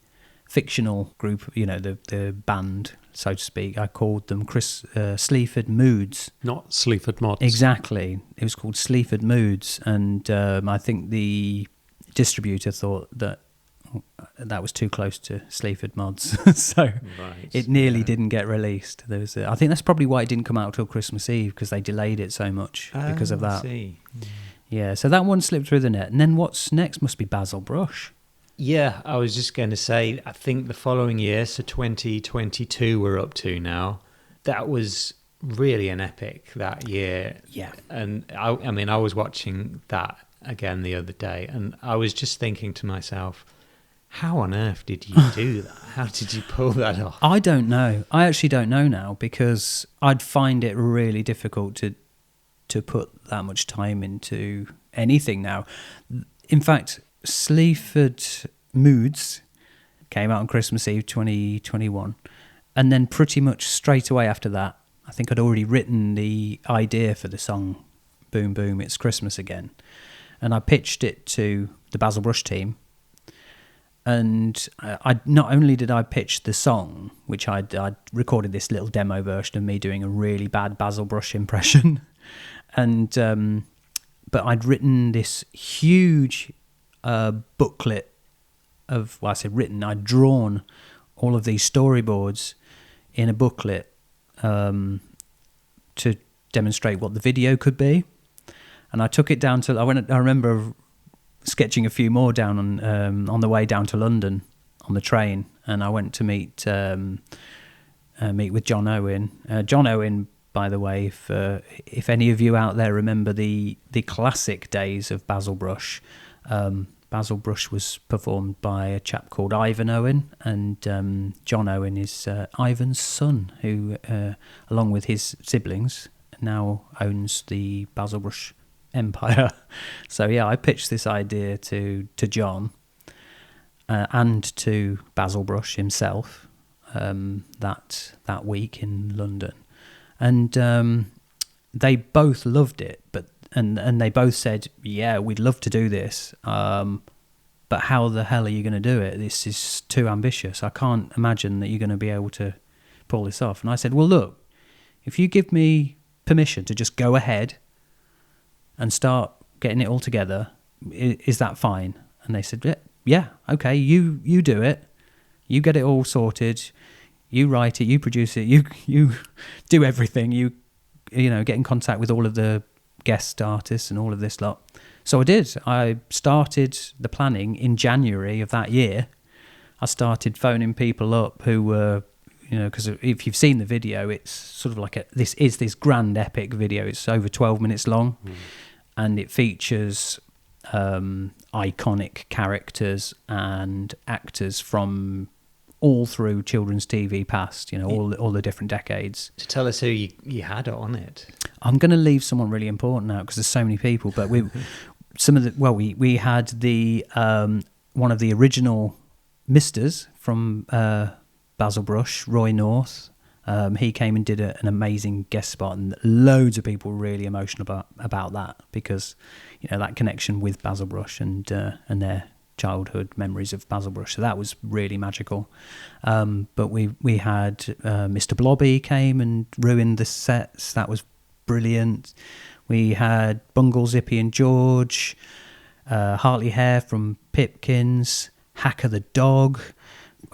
S7: fictional group, the band, so to speak, I called them Sleaford Moods.
S1: Not Sleaford Mods.
S7: Exactly. It was called Sleaford Moods, and I think the distributor thought that was too close to Sleaford Mods, so it nearly didn't get released. I think that's probably why it didn't come out till Christmas Eve, because they delayed it so much because of that.
S2: I see.
S7: Yeah, so that one slipped through the net. And then what's next must be Basil Brush.
S2: Yeah, I was just going to say, I think the following year, so 2022 we're up to now, that was really an epic that year.
S7: Yeah.
S2: And I was watching that again the other day, and I was just thinking to myself, how on earth did you do that? How did you pull that off?
S7: I don't know. I actually don't know now, because I'd find it really difficult to put that much time into anything now. In fact, Sleaford Moods came out on Christmas Eve 2021, and then pretty much straight away after that, I think I'd already written the idea for the song Boom Boom It's Christmas Again, and I pitched it to the Basil Brush team. And I not only did I pitch the song, which I'd recorded this little demo version of me doing a really bad Basil Brush impression, and but I'd written this huge booklet of, well, I said written, I'd drawn all of these storyboards in a booklet to demonstrate what the video could be, and I took it down to, I remember sketching a few more down on the way down to London on the train, and I went to meet with John Owen. John Owen, by the way, if any of you out there remember the classic days of Basil Brush, Basil Brush was performed by a chap called Ivan Owen, and John Owen is Ivan's son, who, along with his siblings, now owns the Basil Brush empire. So yeah, I pitched this idea to John and to Basil Brush himself that week in London, and they both loved it, but and they both said, yeah, we'd love to do this, but how the hell are you going to do it? This is too ambitious. I can't imagine that you're going to be able to pull this off. And I said, well, look, if you give me permission to just go ahead and start getting it all together, is that fine? And they said, yeah, okay, you do it. You get it all sorted. You write it, you produce it, you do everything. You get in contact with all of the guest artists and all of this lot. So I did. I started the planning in January of that year. I started phoning people up who were, because if you've seen the video, it's sort of like this grand epic video. It's over 12 minutes long. And it features iconic characters and actors from all through children's TV past, all the different decades.
S2: To tell us who you had on it.
S7: I'm going to leave someone really important out because there's so many people, but we had the one of the original Misters from Basil Brush, Roy North. He came and did an amazing guest spot, and loads of people were really emotional about that because that connection with Basil Brush and their childhood memories of Basil Brush. So that was really magical. But we had Mr. Blobby came and ruined the sets. That was brilliant. We had Bungle, Zippy and George, Hartley Hare from Pipkins, Hacker the dog.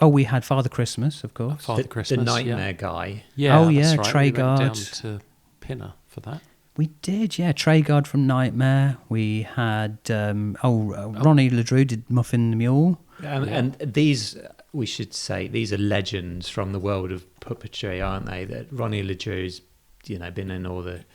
S7: Oh, we had Father Christmas, of course.
S1: Father Christmas,
S2: the Nightmare guy.
S1: Yeah,
S7: oh yeah,
S1: that's right.
S7: Treguard.
S1: We went down to Pinner for that.
S7: We did, yeah. Treguard from Nightmare. We had Ronnie Ledrew did Muffin the Mule.
S2: And these, we should say, these are legends from the world of puppetry, aren't they? That Ronnie Ledrew's, been in all the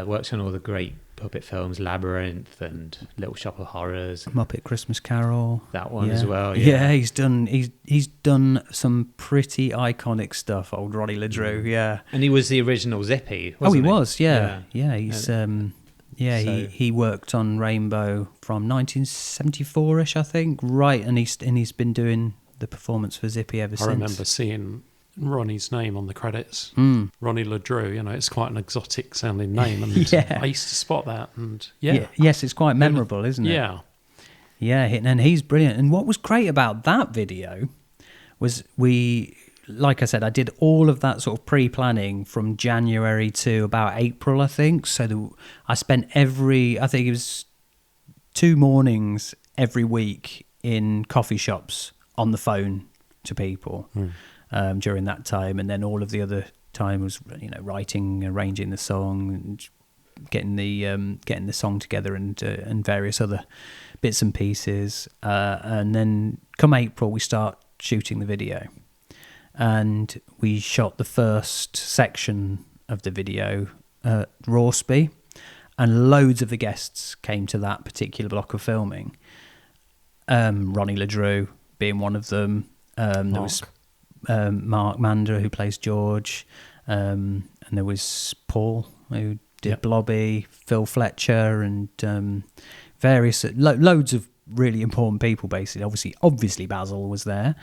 S2: works on all the great puppet films, Labyrinth and Little Shop of Horrors,
S7: Muppet Christmas Carol,
S2: that one as well.
S7: Yeah, he's done some pretty iconic stuff. Old Ronnie Ledrew, yeah.
S2: And he was the original Zippy. Wasn't
S7: he was, yeah. He's
S2: So-
S7: he worked on Rainbow from 1974ish, I think. Right, and he's been doing the performance for Zippy ever since.
S1: I remember seeing Ronnie's name on the credits. Ronnie Ledrew, it's quite an exotic sounding name, and I used to spot that. And
S7: yes, it's quite memorable, isn't it?
S1: Yeah,
S7: and he's brilliant. And what was great about that video was like I said, I did all of that sort of pre-planning from January to about April, I think. So I spent I think it was 2 mornings every week in coffee shops on the phone to people during that time, and then all of the other time was writing, arranging the song, and getting the song together, and various other bits and pieces. And then come April, we start shooting the video. And we shot the first section of the video at Rawsby, and loads of the guests came to that particular block of filming. Ronnie Ledrew being one of them. There was Mark Mander, who plays George, and there was Paul, who did Blobby, Phil Fletcher, and various loads of really important people. Basically, obviously Basil was there,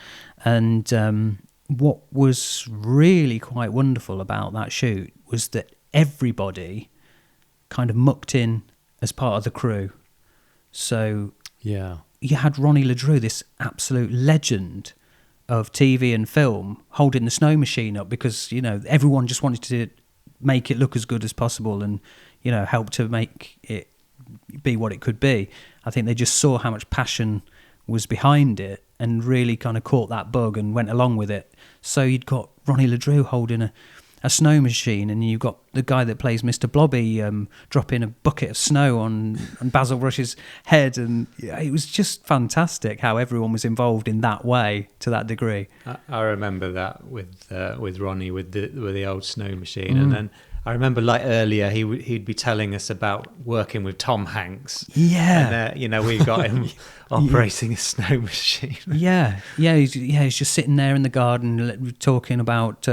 S7: and what was really quite wonderful about that shoot was that everybody kind of mucked in as part of the crew. So you had Ronnie Ledrew, this absolute legend of TV and film, holding the snow machine up because everyone just wanted to make it look as good as possible, and help to make it be what it could be. I think they just saw how much passion was behind it and really kind of caught that bug and went along with it. So you'd got Ronnie Ledrew holding a snow machine, and you've got the guy that plays Mr. Blobby dropping a bucket of snow on Basil Brush's head, and it was just fantastic how everyone was involved in that way, to that degree.
S2: I remember that with Ronnie with the old snow machine, and then I remember earlier he'd be telling us about working with Tom Hanks.
S7: Yeah,
S2: and we got him operating a snow machine.
S7: He's just sitting there in the garden talking about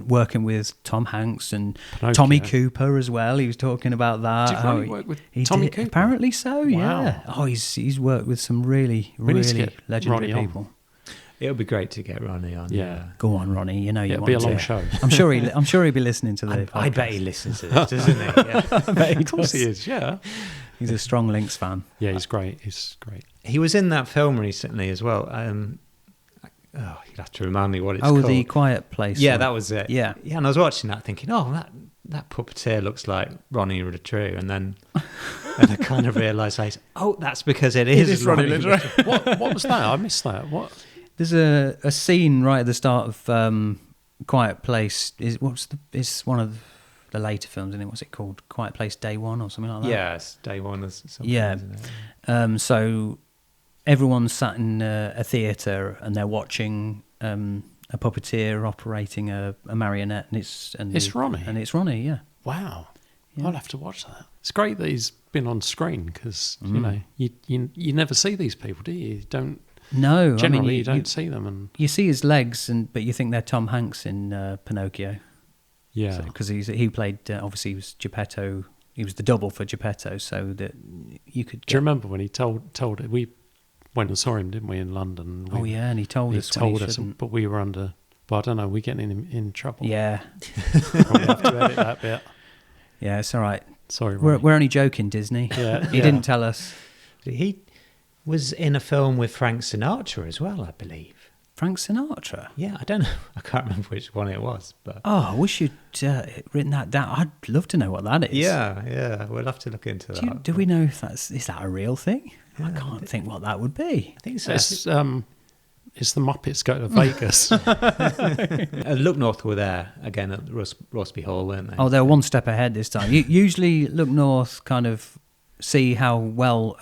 S7: working with Tom Hanks and
S1: Pinocchio.
S7: Tommy Cooper as well. He was talking about that.
S1: Did Ronnie work with Tommy Cooper?
S7: Apparently so.
S1: Wow.
S7: Yeah. Oh, he's worked with some really legendary people.
S2: It would be great to get Ronnie on.
S1: Yeah.
S7: Go on, Ronnie. You want
S1: it'd be a long show.
S7: I'm sure he'll be listening to the podcast.
S2: I bet he listens to this, doesn't he? Yeah.
S7: I bet he
S1: Of course
S7: does.
S1: he is, yeah.
S7: He's a strong Lynx fan.
S1: Yeah, he's great. He's great.
S2: He was in that film recently as well. You'd have to remind me what it's
S7: Oh,
S2: called.
S7: The Quiet Place.
S2: Yeah,
S7: one.
S2: that was it.
S7: Yeah.
S2: Yeah, and I was watching that thinking, that puppeteer looks like Ronnie Ledrew, and then I kind of realised later, that's because it is Ronnie Ledrew.
S1: What was that? I missed that. What?
S7: There's a scene right at the start of Quiet Place. It's one of the later films, isn't it? What's it called? Quiet Place Day One or something like that?
S2: Yeah, it's Day One or something.
S7: Yeah.
S2: Isn't it?
S7: So everyone's sat in a theatre and they're watching a puppeteer operating a marionette, and
S1: It's Ronnie?
S7: And it's Ronnie, yeah.
S1: Wow.
S7: Yeah.
S1: I'll have to watch that. It's great that he's been on screen because, you never see these people, do you? You don't
S7: No,
S1: generally you don't see them. And
S7: you see his legs, but you think they're Tom Hanks in Pinocchio.
S1: yeah,
S7: Because he played, obviously he was Geppetto. He was the double for Geppetto, so that you could.
S1: Do you remember when he told it? We went and saw him, didn't we, in London?
S7: And he told us.
S1: But we were under. But I don't know. We're getting in trouble.
S7: Yeah,
S1: Probably have to edit that bit.
S7: yeah, it's all right.
S1: Sorry,
S7: We're only joking, Disney.
S1: Yeah,
S7: He didn't tell us.
S2: He was in a film with Frank Sinatra as well, I believe.
S7: Frank Sinatra.
S2: Yeah, I don't know. I can't remember which one it was, but
S7: Oh, I wish you'd written that down. I'd love to know what that is.
S2: yeah, we'll have to look into that.
S7: Do we know if is that a real thing? I can't think what that would be.
S2: I think so.
S1: It's the Muppets Go to Vegas.
S2: Look North were there again at Rosby Hall, weren't they?
S7: Oh, they're one step ahead this time. Usually, Look North kind of see how well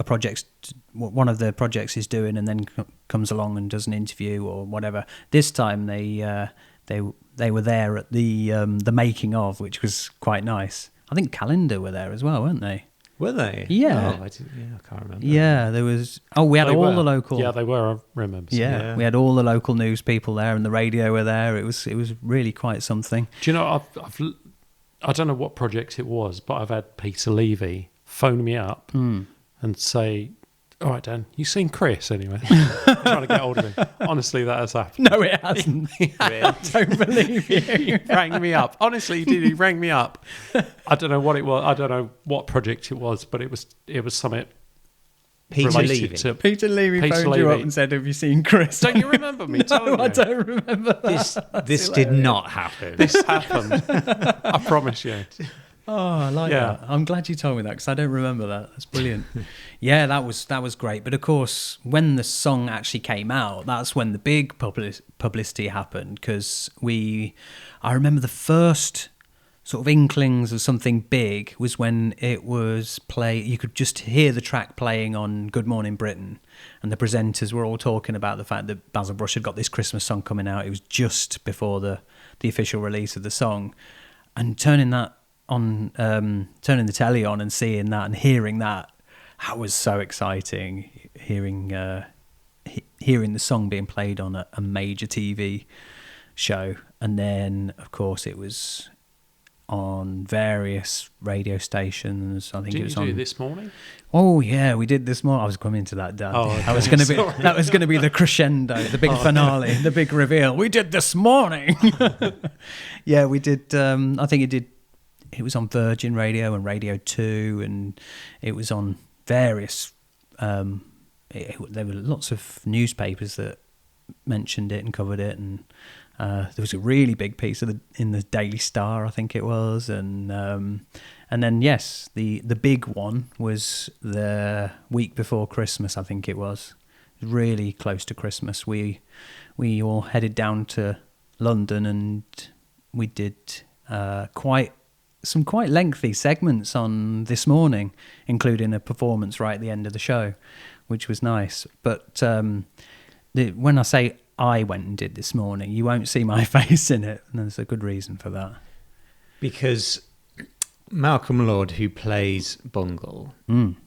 S7: one of the projects is doing, and then comes along and does an interview or whatever. This time they were there at the making of, which was quite nice. I think Calendar were there as well, weren't they?
S2: Were they?
S7: Yeah.
S2: Oh, I can't remember.
S7: Yeah, there was. Oh, we had
S1: They
S7: all
S1: were.
S7: the local.
S1: Yeah, they were. I remember.
S7: Yeah, we had all the local news people there, and the radio were there. It was really quite something.
S1: Do you know? I don't know what project it was, but I've had Peter Levy phone me up and say, "All right, Dan, you seen Chris anyway?" I'm trying to get hold of him. Honestly, that has happened.
S7: No, it hasn't. I don't believe you.
S1: He rang me up. Honestly, he did. He rang me up. I don't know what it was. I don't know what project it was, but it was something
S2: Peter
S1: related
S2: Levy.
S1: to
S7: Peter Levy phoned you up and said, "Have you seen Chris?"
S1: Don't you remember me telling
S7: No, I
S1: you?
S7: don't remember that.
S2: This did not happen.
S1: This happened. I promise you.
S7: Oh, I like
S1: Yeah.
S7: that. I'm glad you told me that because I don't remember that. That's brilliant. Yeah, that was great. But of course, when the song actually came out, that's when the big publicity happened because I remember the first sort of inklings of something big was when it was you could just hear the track playing on Good Morning Britain, and the presenters were all talking about the fact that Basil Brush had got this Christmas song coming out. It was just before the official release of the song, and turning the telly on and seeing that and hearing that was so exciting. Hearing the song being played on a major TV show, and then of course it was on various radio stations. I think
S1: Did
S7: it was
S1: you do
S7: on
S1: this morning?
S7: Oh yeah, we did this morning. I was coming to that, Dan.
S1: Oh, okay.
S7: That was going to be the crescendo, the big finale, the big reveal. We did this morning. Yeah, we did. I think it was on Virgin Radio and Radio 2, and it was on various. There were lots of newspapers that mentioned it and covered it, and there was a really big piece in the Daily Star, I think it was, and then yes, the big one was the week before Christmas, I think it was. Really close to Christmas. We all headed down to London, and we did some quite lengthy segments on This Morning, including a performance right at the end of the show, which was nice. But when I say I went and did This Morning, you won't see my face in it, and there's a good reason for that.
S2: Because Malcolm Lord, who plays Bungle,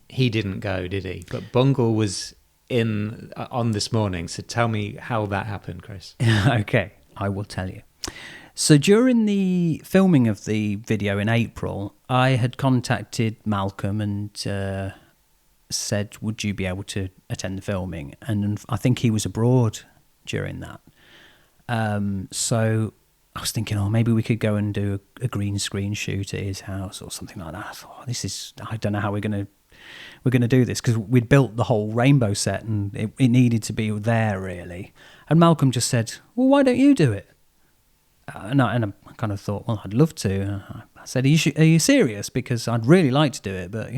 S2: he didn't go, did he? But Bungle was on This Morning, so tell me how that happened, Chris.
S7: Okay, I will tell you. So during the filming of the video in April, I had contacted Malcolm and said, would you be able to attend the filming? And I think he was abroad during that. So I was thinking, maybe we could go and do a green screen shoot at his house or something like that. I thought, I don't know how we're going to do this, because we'd built the whole rainbow set and it needed to be there really. And Malcolm just said, well, why don't you do it? And I kind of thought, well, I'd love to. I said, are you serious? Because I'd really like to do it, but,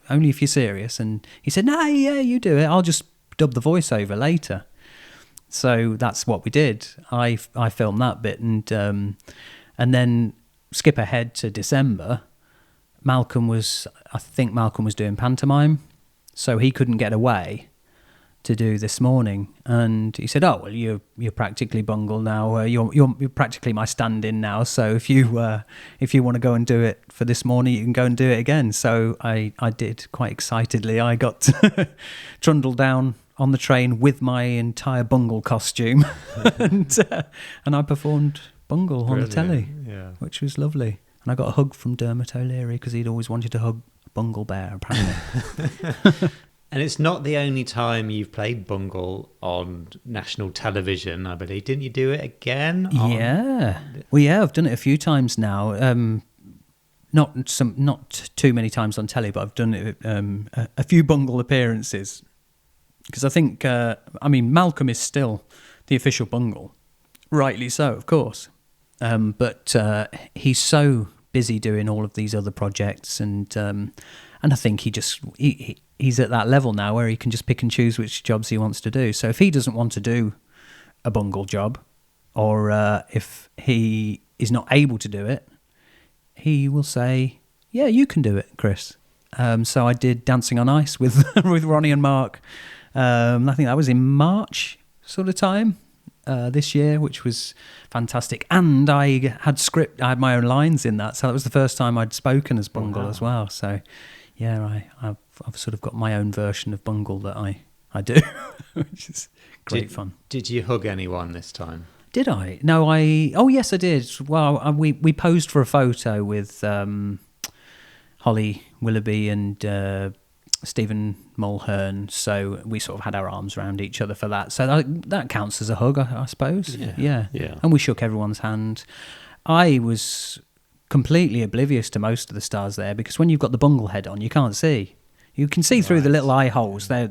S7: only if you're serious. And he said, no, yeah, you do it. I'll just dub the voiceover later. So that's what we did. I filmed that bit, and then skip ahead to December. I think Malcolm was doing pantomime, so he couldn't get away to do This Morning, and he said, "Oh well, you're practically Bungle now. You're practically my stand-in now. So if you want to go and do it for This Morning, you can go and do it again." So I did quite excitedly. I got trundled down on the train with my entire Bungle costume, and I performed Bungle on the telly, which was lovely. And I got a hug from Dermot O'Leary because he'd always wanted to hug a Bungle bear, apparently.
S2: And it's not the only time you've played Bungle on national television, I believe. Didn't you do it again?
S7: Yeah. Well, yeah, I've done it a few times now. Not too many times on telly, but I've done it a few Bungle appearances. Because I think, Malcolm is still the official Bungle. Rightly so, of course. But he's so busy doing all of these other projects, and I think he's at that level now where he can just pick and choose which jobs he wants to do. So if he doesn't want to do a Bungle job, or if he is not able to do it, he will say, "Yeah, you can do it, Chris." So I did Dancing on Ice with with Ronnie and Mark. I think that was in March sort of time this year, which was fantastic. And I had my own lines in that, so that was the first time I'd spoken as Bungle as well. So yeah, I've sort of got my own version of Bungle that I do, which is great fun.
S2: Did you hug anyone this time?
S7: Did I? No, oh yes, I did. Well, we posed for a photo with Holly Willoughby and Stephen Mulhern, so we sort of had our arms around each other for that. So that counts as a hug, I suppose. Yeah. And we shook everyone's hand. I was completely oblivious to most of the stars there, because when you've got the Bungle head on, you can't see. You can see through the little eye holes. They're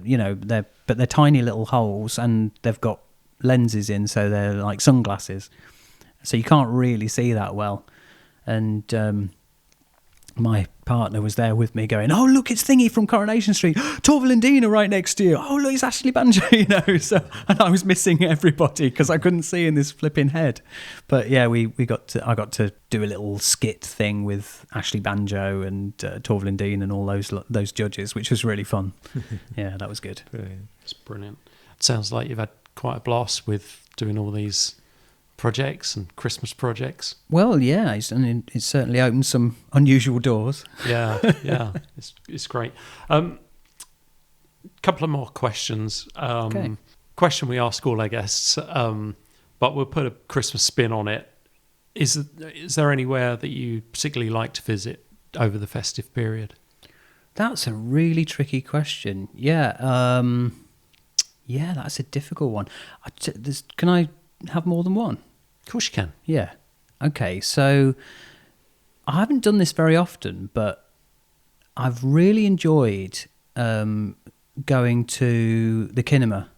S7: tiny little holes, and they've got lenses in, so they're like sunglasses. So you can't really see that well. And my partner was there with me going, "Oh, look, it's Thingy from Coronation Street. Torval and Dean are right next to you. Oh, look, it's Ashley Banjo," So, and I was missing everybody because I couldn't see in this flipping head. But yeah, I got to do a little skit thing with Ashley Banjo and Torval and Dean and all those judges, which was really fun. Yeah, that was good.
S2: Brilliant.
S1: It's brilliant. It sounds like you've had quite a blast with doing all these projects and Christmas projects.
S7: Well, yeah, it's certainly opened some unusual doors.
S1: Yeah, it's great. Couple of more questions.
S7: Okay.
S1: Question we ask all our guests, but we'll put a Christmas spin on it. Is there anywhere that you particularly like to visit over the festive period?
S7: That's a really tricky question. Yeah, that's a difficult one. Can I have more than one?
S1: Of course you can.
S7: Yeah. Okay, so I haven't done this very often, but I've really enjoyed going to the cinema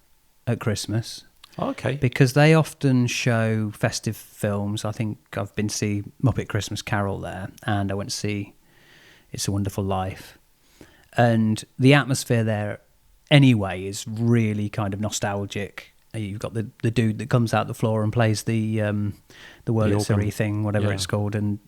S7: at Christmas.
S1: Okay.
S7: Because they often show festive films. I think I've been to see Muppet Christmas Carol there, and I went to see It's a Wonderful Life. And the atmosphere there anyway is really kind of nostalgic. You've got the dude that comes out the floor and plays the Wurlitzer thing, whatever it's called. And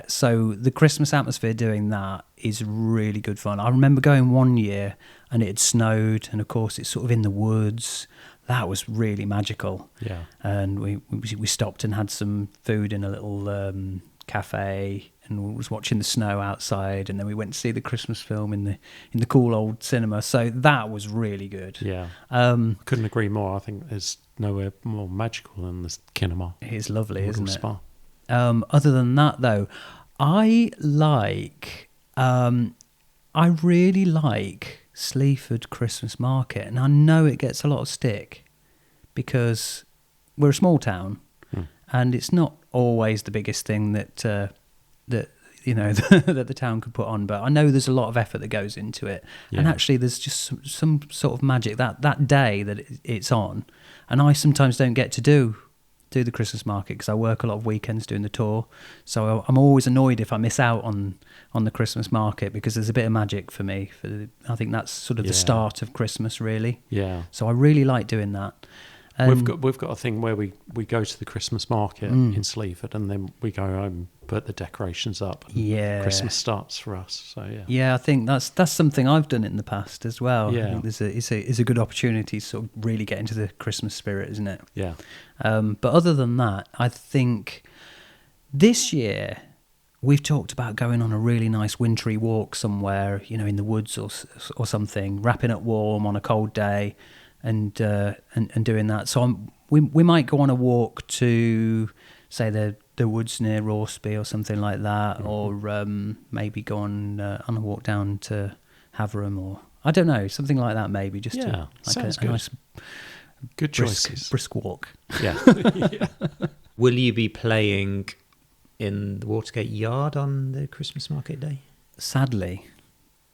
S7: so the Christmas atmosphere doing that is really good fun. I remember going one year and it had snowed, and of course it's sort of in the woods. That was really magical. Yeah. And we stopped and had some food in a little cafe, and was watching the snow outside, and then we went to see the Christmas film in the cool old cinema. So that was really good.
S1: Yeah. Couldn't agree more. I think there's nowhere more magical than the cinema.
S7: It is lovely, isn't it?
S1: Spa.
S7: Other than that, though, I really like Sleaford Christmas Market, and I know it gets a lot of stick because we're a small town, and it's not always the biggest thing that that the town could put on, but I know there's a lot of effort that goes into it. And actually there's just some sort of magic that day that it's on, and I sometimes don't get to do the Christmas market because I work a lot of weekends doing the tour, so I'm always annoyed if I miss out on the Christmas market, because there's a bit of magic for me. I think that's sort of the start of Christmas, really. Yeah. So I really like doing that.
S1: We've got a thing where we go to the Christmas market in Sleaford, and then we go home, put the decorations up, and Christmas starts for us. So
S7: I think that's something I've done in the past as well. I think it's a good opportunity to sort of really get into the Christmas spirit, isn't it? Yeah. But other than that, I think this year we've talked about going on a really nice wintry walk somewhere, in the woods or something, wrapping up warm on a cold day. and doing that. So we might go on a walk to, say, the woods near Rorsby or something like that, or maybe go on a walk down to Haverham, or I don't know, something like that. Maybe just
S1: sounds
S7: a
S1: good.
S7: nice,
S1: Good choices.
S7: brisk walk.
S1: Yeah.
S2: Will you be playing in the Watergate Yard on the Christmas market day?
S7: Sadly,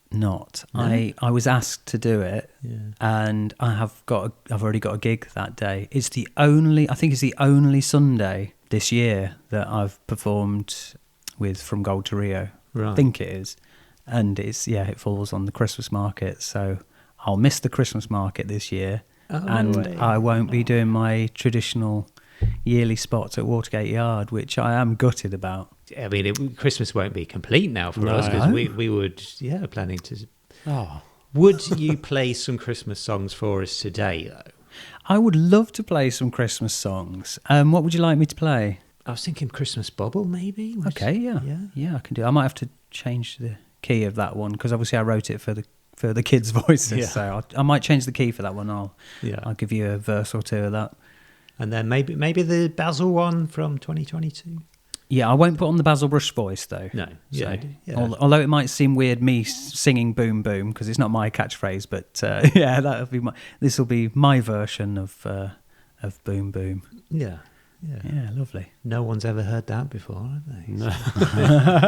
S7: not.
S2: No?
S7: I was asked to do it,
S2: Yeah.
S7: and I've already got a gig that day. I think it's the only Sunday this year that I've performed with From Gold to Rio.
S2: Right.
S7: I think it is, and it falls on the Christmas market, so I'll miss the Christmas market this year, and I won't be doing my traditional yearly spots at Watergate Yard, which I am gutted about.
S2: I mean, Christmas won't be complete now for us, because we would, planning to...
S1: Oh,
S2: Would you play some Christmas songs for us today, though?
S7: I would love to play some Christmas songs. What would you like me to play?
S2: I was thinking Christmas Bubble, maybe?
S7: Okay, yeah, I can do. I might have to change the key of that one, because obviously I wrote it for the kids' voices, so I might change the key for that one. I'll give you a verse or two of that.
S2: And then maybe the Basil one from 2022.
S7: Yeah, I won't put on the Basil Brush voice though.
S2: No,
S7: Although it might seem weird me singing "Boom Boom" because it's not my catchphrase, but this will be my version of "Boom Boom."
S2: Yeah.
S7: Lovely.
S2: No one's ever heard that before, have they?
S1: no.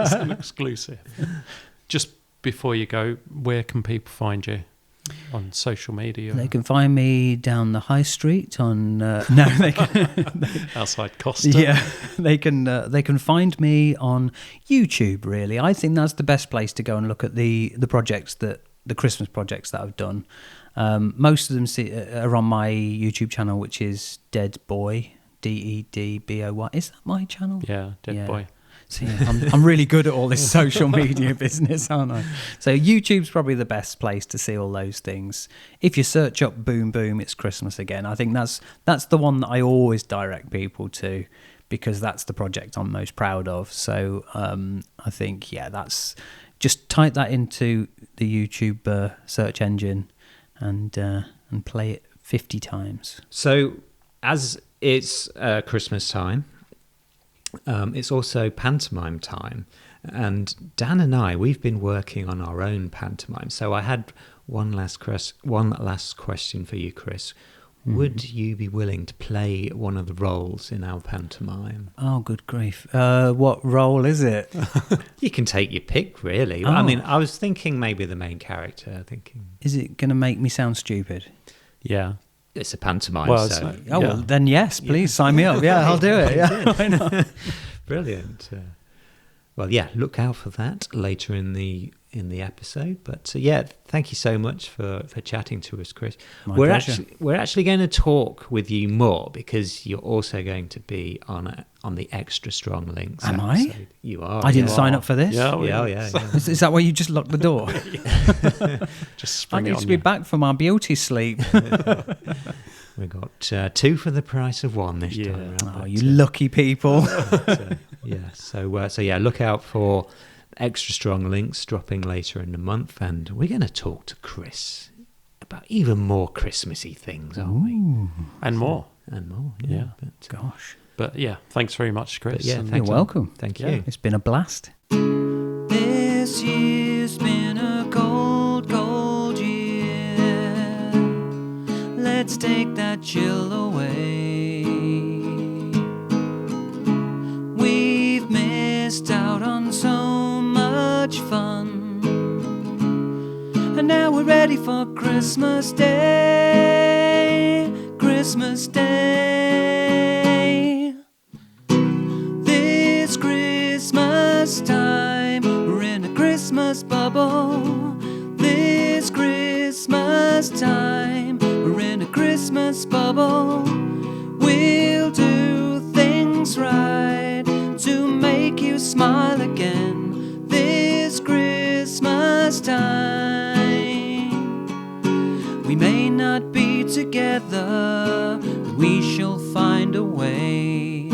S1: It's an exclusive. Just before you go, where can people find you on social media?
S7: They can find me down the high street on they can
S1: outside Costa.
S7: Yeah, they can find me on YouTube. Really, I think that's the best place to go and look at the Christmas projects that I've done. Most of them are on my YouTube channel, which is Dead Boy, DEDBOY. Is that my channel?
S1: Yeah, Dead Boy.
S7: So I'm really good at all this social media business, aren't I? So YouTube's probably the best place to see all those things. If you search up "Boom Boom, It's Christmas Again," I think that's the one that I always direct people to, because that's the project I'm most proud of. So I think that's just type that into the YouTube search engine and play it 50 times.
S2: So as it's Christmas time, it's also pantomime time, and Dan and we've been working on our own pantomime. So I had one last question for you, Chris. Mm-hmm. Would you be willing to play one of the roles in our pantomime?
S7: Oh, good grief! What role is it?
S2: You can take your pick, really.
S7: Oh.
S2: I mean, I was thinking maybe the main character.
S7: Is it going to make me sound stupid?
S1: Yeah.
S2: It's a pantomime.
S1: Well,
S2: so,
S7: well, then yes, please sign me up. Yeah, I'll do it. Yeah, why not?
S2: Brilliant. Look out for that later in the episode. But thank you so much for chatting to us, Chris.
S7: My pleasure.
S2: We're actually going to talk with you more, because you're also going to be on the Extra Strong Links.
S7: Am
S2: episode.
S7: I?
S2: You are.
S7: I didn't sign up for this.
S2: Yeah.
S7: Is that why you just locked the door?
S1: Just
S7: I
S1: spring it
S7: need
S1: on
S7: to be
S1: you.
S7: back for my beauty sleep.
S2: We got 2 for the price of 1 this time.
S7: Oh, you lucky people.
S2: So look out for Extra Strong Links dropping later in the month, and we're going to talk to Chris about even more Christmassy things, aren't we?
S1: And more.
S2: Yeah.
S7: Gosh.
S1: But thanks very much, Chris.
S7: You're welcome.
S2: Thank you.
S1: Yeah.
S7: It's been a blast. This year's been a cold year. Let's take that chill away. We've missed out on so much fun, and now we're ready for Christmas Day. Christmas Day. This Christmas time, we're in a Christmas bubble. This Christmas time, we're in a Christmas bubble. We'll do things right to make you smile again this Christmas time. We may not be together, but we shall find a way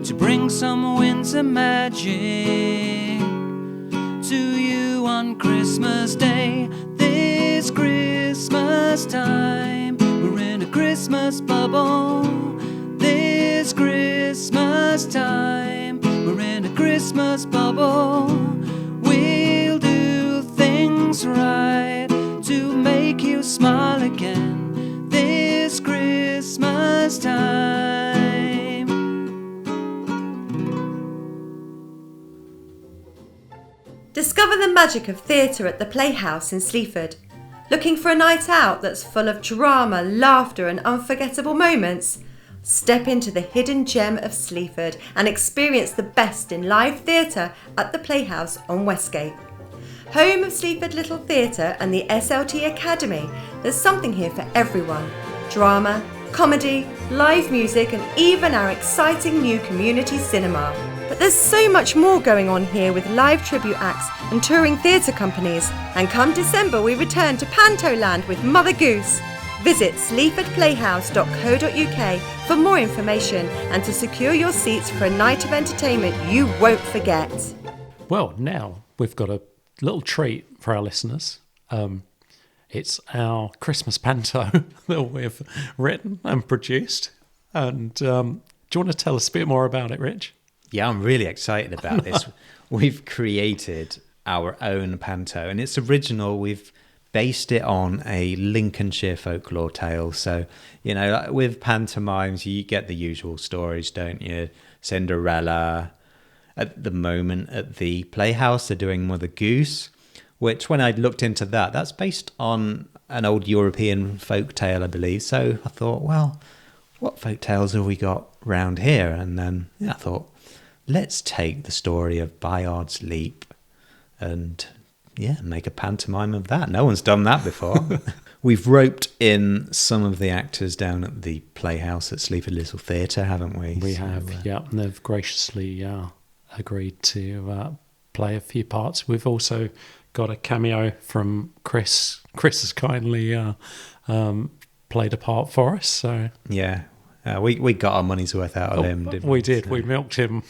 S7: to bring some winter magic to you on Christmas Day. This Christmas time, we're in Christmas bubble this Christmas time. We're in a Christmas bubble. We'll do things right to make you smile again this Christmas time.
S8: Discover the magic of theatre at the Playhouse in Sleaford. Looking for a night out that's full of drama, laughter and unforgettable moments? Step into the hidden gem of Sleaford and experience the best in live theatre at the Playhouse on Westgate. Home of Sleaford Little Theatre and the SLT Academy, there's something here for everyone. Drama, comedy, live music and even our exciting new community cinema. But there's so much more going on here with live tribute acts and touring theatre companies. And come December we return to Panto Land with Mother Goose. Visit sleafordplayhouse.co.uk for more information and to secure your seats for a night of entertainment you won't forget.
S1: Well, now we've got a little treat for our listeners. It's our Christmas panto that we've written and produced. And do you want to tell us a bit more about it, Rich?
S2: Yeah, I'm really excited about this. We've created our own panto, and it's original. We've based it on a Lincolnshire folklore tale. So, you know, like with pantomimes, you get the usual stories, don't you? Cinderella. At the moment at the Playhouse, they're doing Mother Goose, which when I looked into that, that's based on an old European folk tale, I believe. So I thought, well, what folk tales have we got round here? And then I thought, let's take the story of Bayard's Leap and make a pantomime of that. No one's done that before. We've roped in some of the actors down at the Playhouse at Sleaford Little Theatre, haven't we?
S1: We have, yeah. And they've graciously agreed to play a few parts. We've also got a cameo from Chris. Chris has kindly played a part for us. So
S2: yeah. We got our money's worth out of him, didn't we?
S1: We did. We milked him.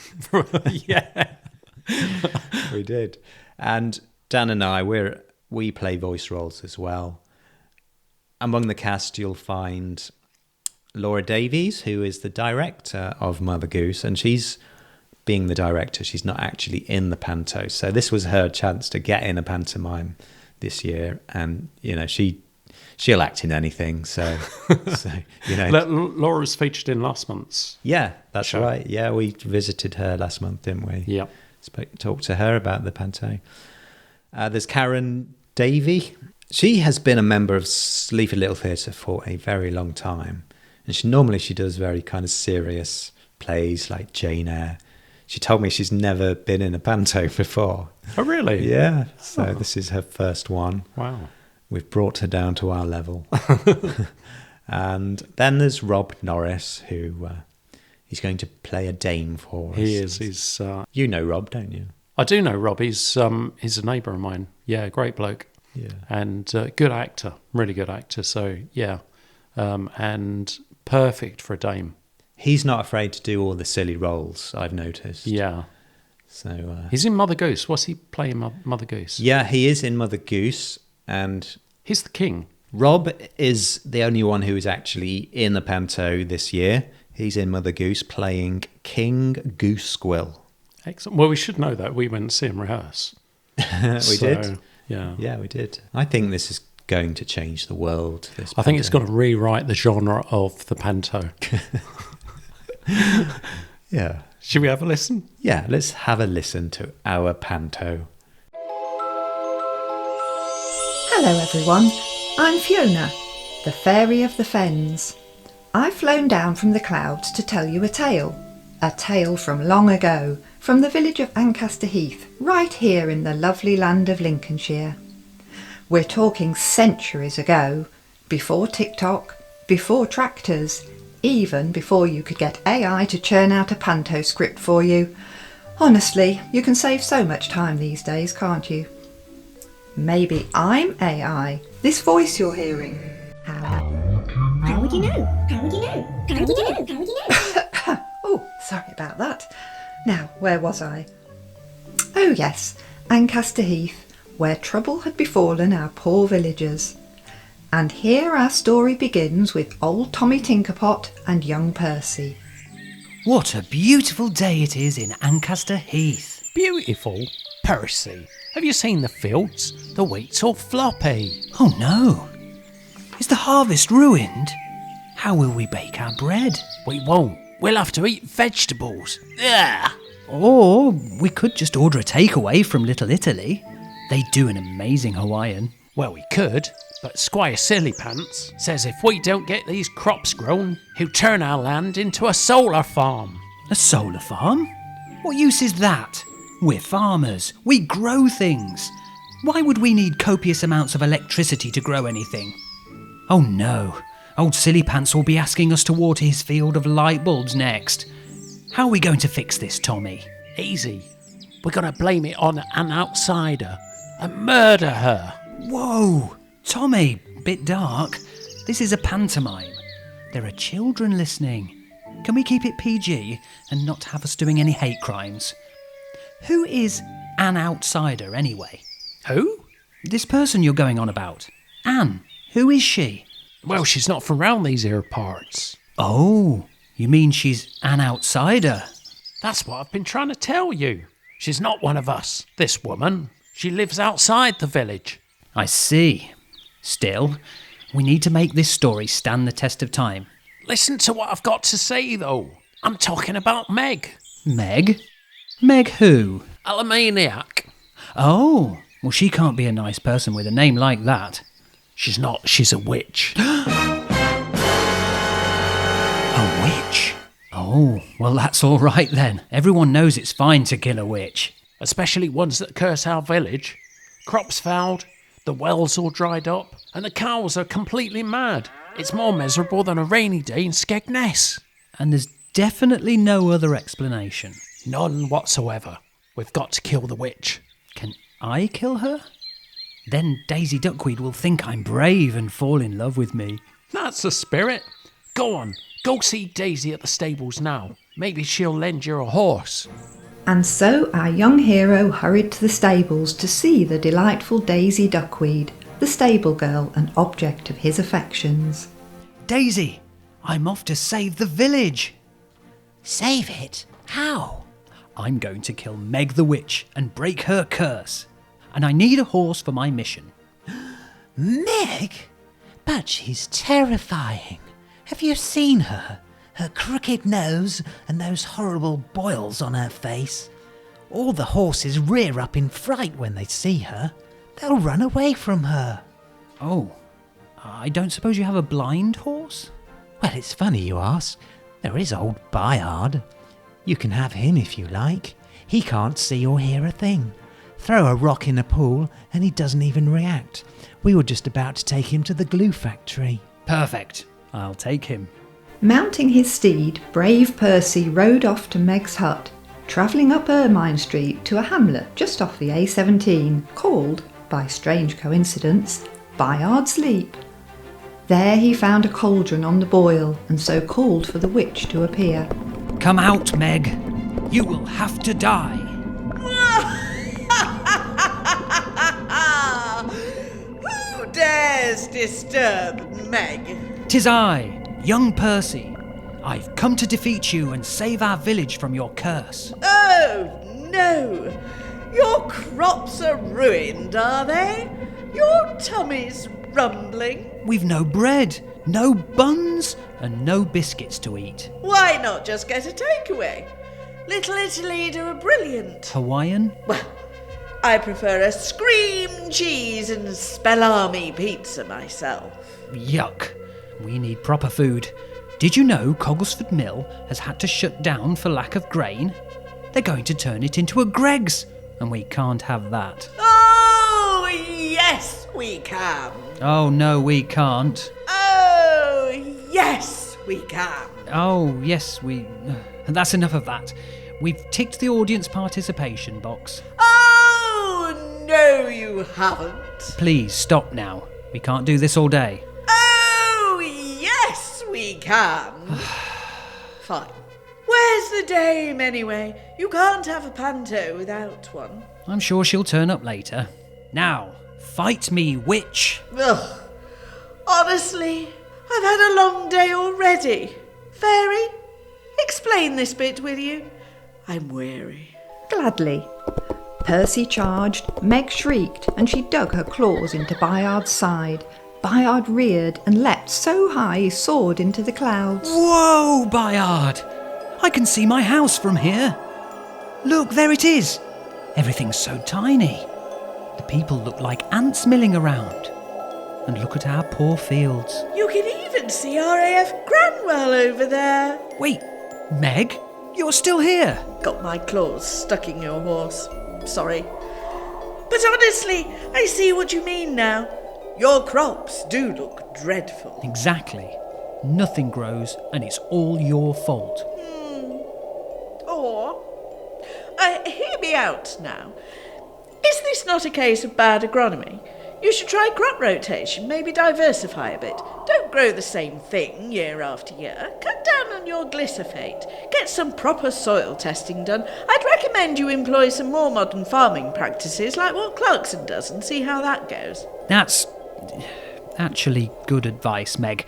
S1: Yeah.
S2: We did. And Dan and I, we play voice roles as well. Among the cast, you'll find Laura Davies, who is the director of Mother Goose, and she's being the director. She's not actually in the panto. So this was her chance to get in a pantomime this year. And, you know, she'll act in anything. So you know.
S1: Laura was featured in last month's.
S2: Yeah, that's
S1: show.
S2: right. Yeah, we visited her last month, didn't we?
S1: Yeah.
S2: Talked to her about the panto. There's Karen Davey. She has been a member of Sleaford Little Theatre for a very long time. And she does very kind of serious plays like Jane Eyre. She told me she's never been in a panto before.
S1: Oh, really?
S2: Yeah. So this is her first one.
S1: Wow.
S2: We've brought her down to our level. And then there's Rob Norris, who he's going to play a dame for us.
S1: He is. He's.
S2: You know Rob, don't you?
S1: I do know Rob. He's a neighbour of mine. Yeah, great bloke.
S2: Yeah.
S1: And good actor, really good actor. So yeah, and perfect for a dame.
S2: He's not afraid to do all the silly roles, I've noticed.
S1: Yeah.
S2: So
S1: he's in Mother Goose. What's he playing Mother Goose?
S2: Yeah, he is in Mother Goose, and
S1: he's the king.
S2: Rob is the only one who is actually in the panto this year. He's in Mother Goose playing King Goose Squill.
S1: Excellent. Well, we should know that. We went and see him rehearse.
S2: We did.
S1: Yeah.
S2: Yeah, we did. I think this is going to change the world.
S1: I think it's going to rewrite the genre of the panto.
S2: Yeah.
S1: Should we have a listen?
S2: Yeah, let's have a listen to our panto.
S9: Hello everyone, I'm Fiona, the Fairy of the Fens. I've flown down from the clouds to tell you a tale from long ago, from the village of Ancaster Heath, right here in the lovely land of Lincolnshire. We're talking centuries ago, before TikTok, before tractors, even before you could get AI to churn out a panto script for you. Honestly, you can save so much time these days, can't you? Maybe I'm AI, this voice you're hearing. How would you know? How would you know? How would you know? How would you know? Oh, sorry about that. Now, where was I? Oh yes, Ancaster Heath, where trouble had befallen our poor villagers. And here our story begins with old Tommy Tinkerpot and young Percy.
S7: What a beautiful day it is in Ancaster Heath.
S1: Beautiful? Percy, have you seen the fields? The wheat's all floppy.
S7: Oh no. Is the harvest ruined? How will we bake our bread?
S1: We won't. We'll have to eat vegetables. Ugh.
S7: Or we could just order a takeaway from Little Italy. They do an amazing Hawaiian.
S1: Well, we could, but Squire Sillypants says if we don't get these crops grown, he'll turn our land into a solar farm.
S7: A solar farm? What use is that? We're farmers. We grow things. Why would we need copious amounts of electricity to grow anything? Oh no. Old Sillypants will be asking us to water his field of light bulbs next. How are we going to fix this, Tommy?
S1: Easy. We're going to blame it on an outsider and murder her.
S7: Whoa! Tommy, bit dark. This is a pantomime. There are children listening. Can we keep it PG and not have us doing any hate crimes? Who is an outsider, anyway?
S1: Who?
S7: This person you're going on about. Anne. Who is she?
S1: Well, she's not from round these here parts.
S7: Oh, you mean she's an outsider?
S1: That's what I've been trying to tell you. She's not one of us, this woman. She lives outside the village.
S7: I see. Still, we need to make this story stand the test of time.
S1: Listen to what I've got to say, though. I'm talking about Meg.
S7: Meg? Meg who?
S1: Alumaniac.
S7: Oh, well, she can't be a nice person with a name like that.
S1: She's not. She's a witch.
S7: A witch? Oh, well, that's all right then. Everyone knows it's fine to kill a witch.
S1: Especially ones that curse our village. Crops fouled, the wells all dried up, and the cows are completely mad. It's more miserable than a rainy day in Skegness.
S7: And there's definitely no other explanation.
S1: None whatsoever. We've got to kill the witch.
S7: Can I kill her? Then Daisy Duckweed will think I'm brave and fall in love with me.
S1: That's the spirit. Go on, go see Daisy at the stables now. Maybe she'll lend you a horse.
S9: And so our young hero hurried to the stables to see the delightful Daisy Duckweed, the stable girl and object of his affections.
S7: Daisy, I'm off to save the village.
S10: Save it? How?
S7: I'm going to kill Meg the witch and break her curse. And I need a horse for my mission.
S10: Meg? But she's terrifying. Have you seen her? Her crooked nose and those horrible boils on her face. All the horses rear up in fright when they see her. They'll run away from her.
S7: Oh, I don't suppose you have a blind horse?
S10: Well, it's funny you ask. There is old Bayard. You can have him if you like. He can't see or hear a thing. Throw a rock in a pool and he doesn't even react. We were just about to take him to the glue factory.
S7: Perfect. I'll take him.
S9: Mounting his steed, brave Percy rode off to Meg's hut, travelling up Ermine Street to a hamlet just off the A17, called, by strange coincidence, Bayard's Leap. There he found a cauldron on the boil, and so called for the witch to appear.
S7: Come out, Meg. You will have to die.
S11: Who dares disturb Meg?
S7: 'Tis I, young Percy. I've come to defeat you and save our village from your curse.
S11: Oh, no. Your crops are ruined, are they? Your tummy's rumbling.
S7: We've no bread, no buns, and no biscuits to eat.
S11: Why not just get a takeaway? Little Italy do a brilliant.
S7: Hawaiian?
S11: Well, I prefer a scream cheese and spelami pizza myself.
S7: Yuck. We need proper food. Did you know Cogglesford Mill has had to shut down for lack of grain? They're going to turn it into a Greggs, and we can't have that.
S11: Oh, yes, we can.
S7: Oh, no, we can't.
S11: Oh, yes, we can.
S7: Oh, yes, we... That's enough of that. We've ticked the audience participation box.
S11: Oh, no, you haven't.
S7: Please, stop now. We can't do this all day.
S11: Oh, yes, we can. Fine. Where's the dame, anyway? You can't have a panto without one.
S7: I'm sure she'll turn up later. Now, fight me, witch.
S11: Ugh. Honestly, I've had a long day already. Fairy, explain this bit, will you? I'm weary.
S9: Gladly. Percy charged, Meg shrieked, and she dug her claws into Bayard's side. Bayard reared and leapt so high he soared into the clouds.
S7: Whoa, Bayard! I can see my house from here. Look, there it is. Everything's so tiny. The people look like ants milling around. And look at our poor fields.
S11: You can even see RAF Cranwell over there.
S7: Wait, Meg, you're still here.
S11: Got my claws stuck in your horse. Sorry. But honestly, I see what you mean now. Your crops do look dreadful.
S7: Exactly. Nothing grows, and it's all your fault.
S11: Or, hear me out now. Is this not a case of bad agronomy? You should try crop rotation, maybe diversify a bit. Don't grow the same thing year after year. Cut down on your glyphosate. Get some proper soil testing done. I'd recommend you employ some more modern farming practices like what Clarkson does and see how that goes.
S7: That's actually good advice, Meg.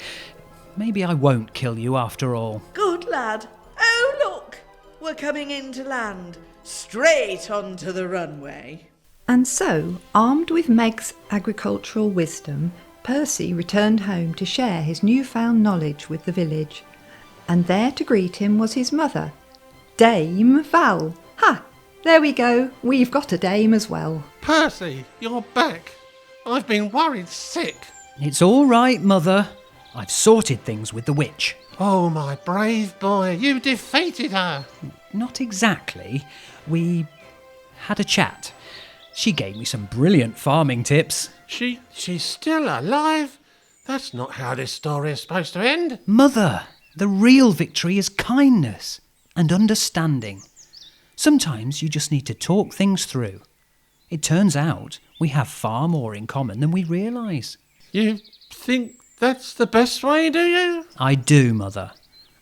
S7: Maybe I won't kill you after all.
S11: Good lad. Oh, look! We're coming into land. Straight onto the runway.
S9: And so, armed with Meg's agricultural wisdom, Percy returned home to share his newfound knowledge with the village. And there to greet him was his mother, Dame Val. Ha! There we go. We've got a dame as well.
S12: Percy, you're back. I've been worried sick.
S7: It's all right, Mother. I've sorted things with the witch.
S12: Oh, my brave boy, you defeated her.
S7: Not exactly. We had a chat. She gave me some brilliant farming tips.
S12: She's still alive? That's not how this story is supposed to end.
S7: Mother, the real victory is kindness and understanding. Sometimes you just need to talk things through. It turns out we have far more in common than we realise.
S12: You think that's the best way, do you?
S7: I do, Mother.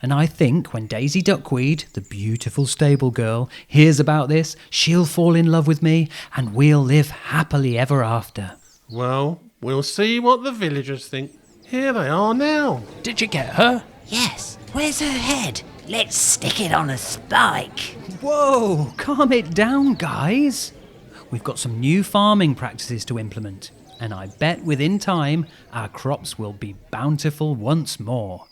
S7: And I think when Daisy Duckweed, the beautiful stable girl, hears about this, she'll fall in love with me and we'll live happily ever after.
S12: Well, we'll see what the villagers think. Here they are now.
S1: Did you get her?
S10: Yes. Where's her head? Let's stick it on a spike.
S7: Whoa, calm it down, guys. We've got some new farming practices to implement, and I bet within time our crops will be bountiful once more.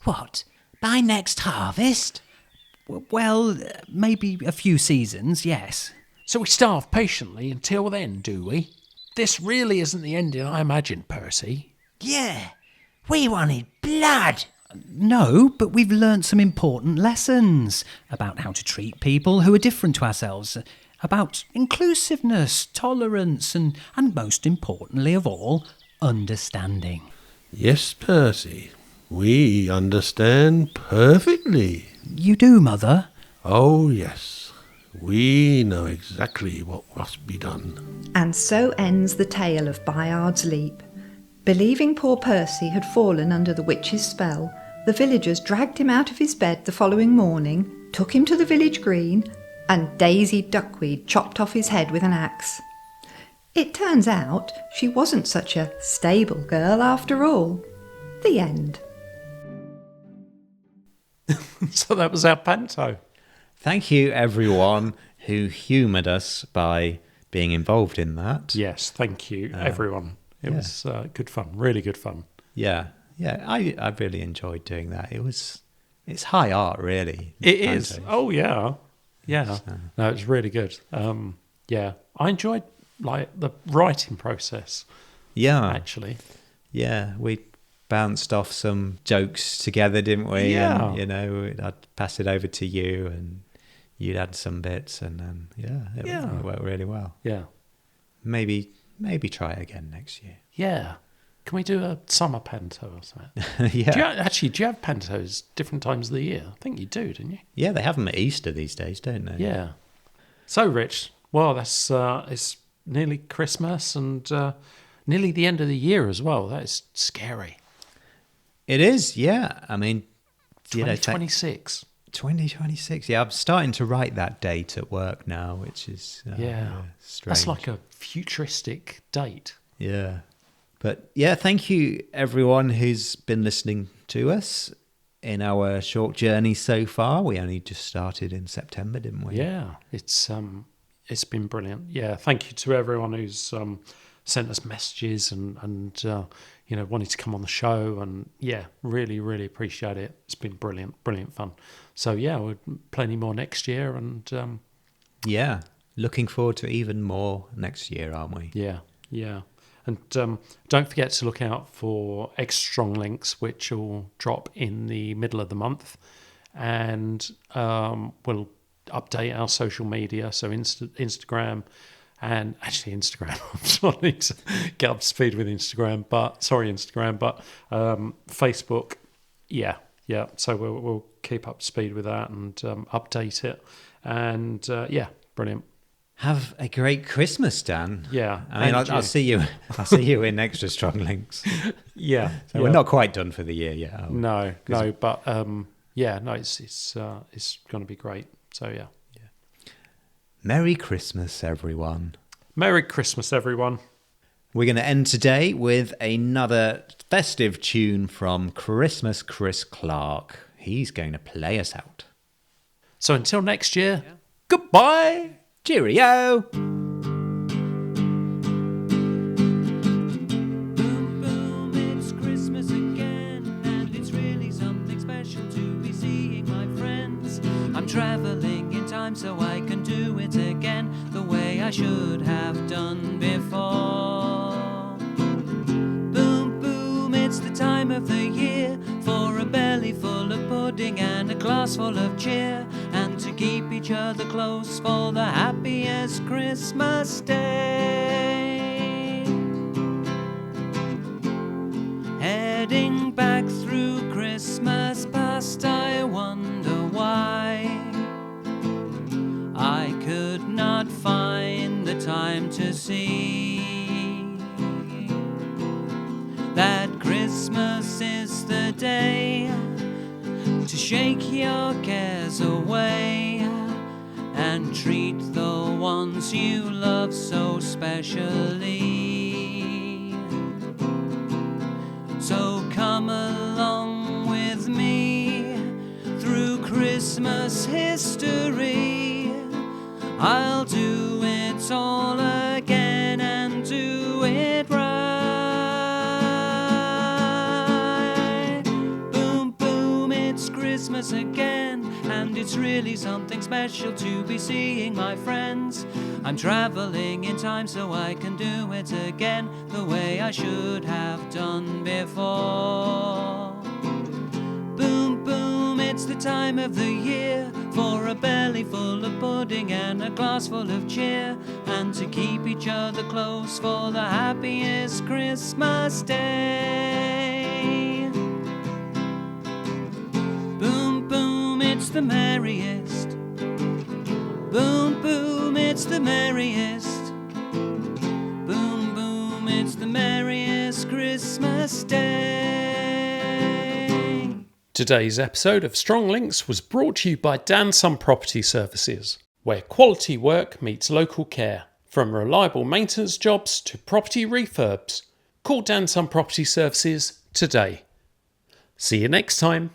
S10: What? By next harvest?
S7: Well, maybe a few seasons, yes.
S1: So we starve patiently until then, do we? This really isn't the ending I imagined, Percy.
S10: Yeah. We wanted blood.
S7: No, but we've learnt some important lessons about how to treat people who are different to ourselves, about inclusiveness, tolerance, and most importantly of all, understanding.
S12: Yes, Percy. We understand perfectly.
S7: You do, Mother?
S12: Oh, yes. We know exactly what must be done.
S9: And so ends the tale of Bayard's Leap. Believing poor Percy had fallen under the witch's spell, the villagers dragged him out of his bed the following morning, took him to the village green, and Daisy Duckweed chopped off his head with an axe. It turns out she wasn't such a stable girl after all. The end.
S1: So that was our Panto.
S2: Thank you, everyone who humoured us by being involved in that.
S1: Yes, thank you, everyone. It was good fun, really good fun.
S2: Yeah, I really enjoyed doing that. It's high art, really.
S1: It is. Oh, yeah. Yeah. No, it's really good. Yeah, I enjoyed like the writing process.
S2: Yeah.
S1: Actually.
S2: Yeah, we bounced off some jokes together, didn't we?
S1: Yeah.
S2: And, I'd pass it over to you and you'd add some bits and then, it worked really well.
S1: Yeah.
S2: Maybe try it again next year.
S1: Yeah. Can we do a summer panto or something?
S2: Yeah.
S1: Do you have pantos different times of the year? I think you do, didn't you?
S2: Yeah, they have them at Easter these days, don't they?
S1: Yeah. So, Rich, well, that's it's nearly Christmas and nearly the end of the year as well. That is scary.
S2: It is, yeah. I mean,
S1: 2026.
S2: 2026. Yeah, I'm starting to write that date at work now, which is
S1: strange. That's like a futuristic date.
S2: Yeah. But yeah, thank you everyone who's been listening to us in our short journey so far. We only just started in September, didn't we?
S1: Yeah, it's been brilliant. Yeah, thank you to everyone who's sent us messages and wanted to come on the show, and yeah, really, really appreciate it. It's been brilliant fun. So yeah, we'll plenty more next year, and
S2: yeah, looking forward to even more next year, aren't we?
S1: Yeah. And don't forget to look out for extra strong links, which will drop in the middle of the month. And we'll update our social media, so Instagram, and actually Instagram. I'm trying to get up to speed with Instagram, but Facebook, yeah. So we'll keep up to speed with that and update it. And yeah, brilliant.
S2: Have a great Christmas, Dan.
S1: Yeah,
S2: I mean, I'll see you. I'll see you in extra strong links.
S1: Yeah,
S2: so we're not quite done for the year yet. Are we?
S1: No, but it's going to be great. So yeah.
S2: Merry Christmas, everyone.
S1: Merry Christmas, everyone.
S2: We're going to end today with another festive tune from Christmas Chris Clark. He's going to play us out.
S1: So until next year, goodbye.
S2: Cheerio!
S13: Boom, boom, it's Christmas again, and it's really something special to be seeing my friends. I'm travelling in time so I can do it again the way I should have done before. Boom, boom, it's the time of the year for a belly full of pudding and a glass full of cheer, and to keep each other close for the happiest Christmas day. Heading back through Christmas past, I wonder why I could not find the time to see that Christmas is the day to shake your cares away and treat the ones you love so specially. So come along with me through Christmas history. I'll do it all again and do it right. Boom, boom, it's Christmas again, and it's really something special to be seeing my friends. I'm travelling in time so I can do it again the way I should have done before. Boom, boom, it's the time of the year for a belly full of pudding and a glass full of cheer, and to keep each other close for the happiest Christmas day. Boom, boom, it's the merriest. Boom, boom, it's the merriest. Boom, boom, it's the merriest Christmas day.
S1: Today's episode of Strong Links was brought to you by Danson Property Services, where quality work meets local care. From reliable maintenance jobs to property refurbs, call Danson Property Services today. See you next time.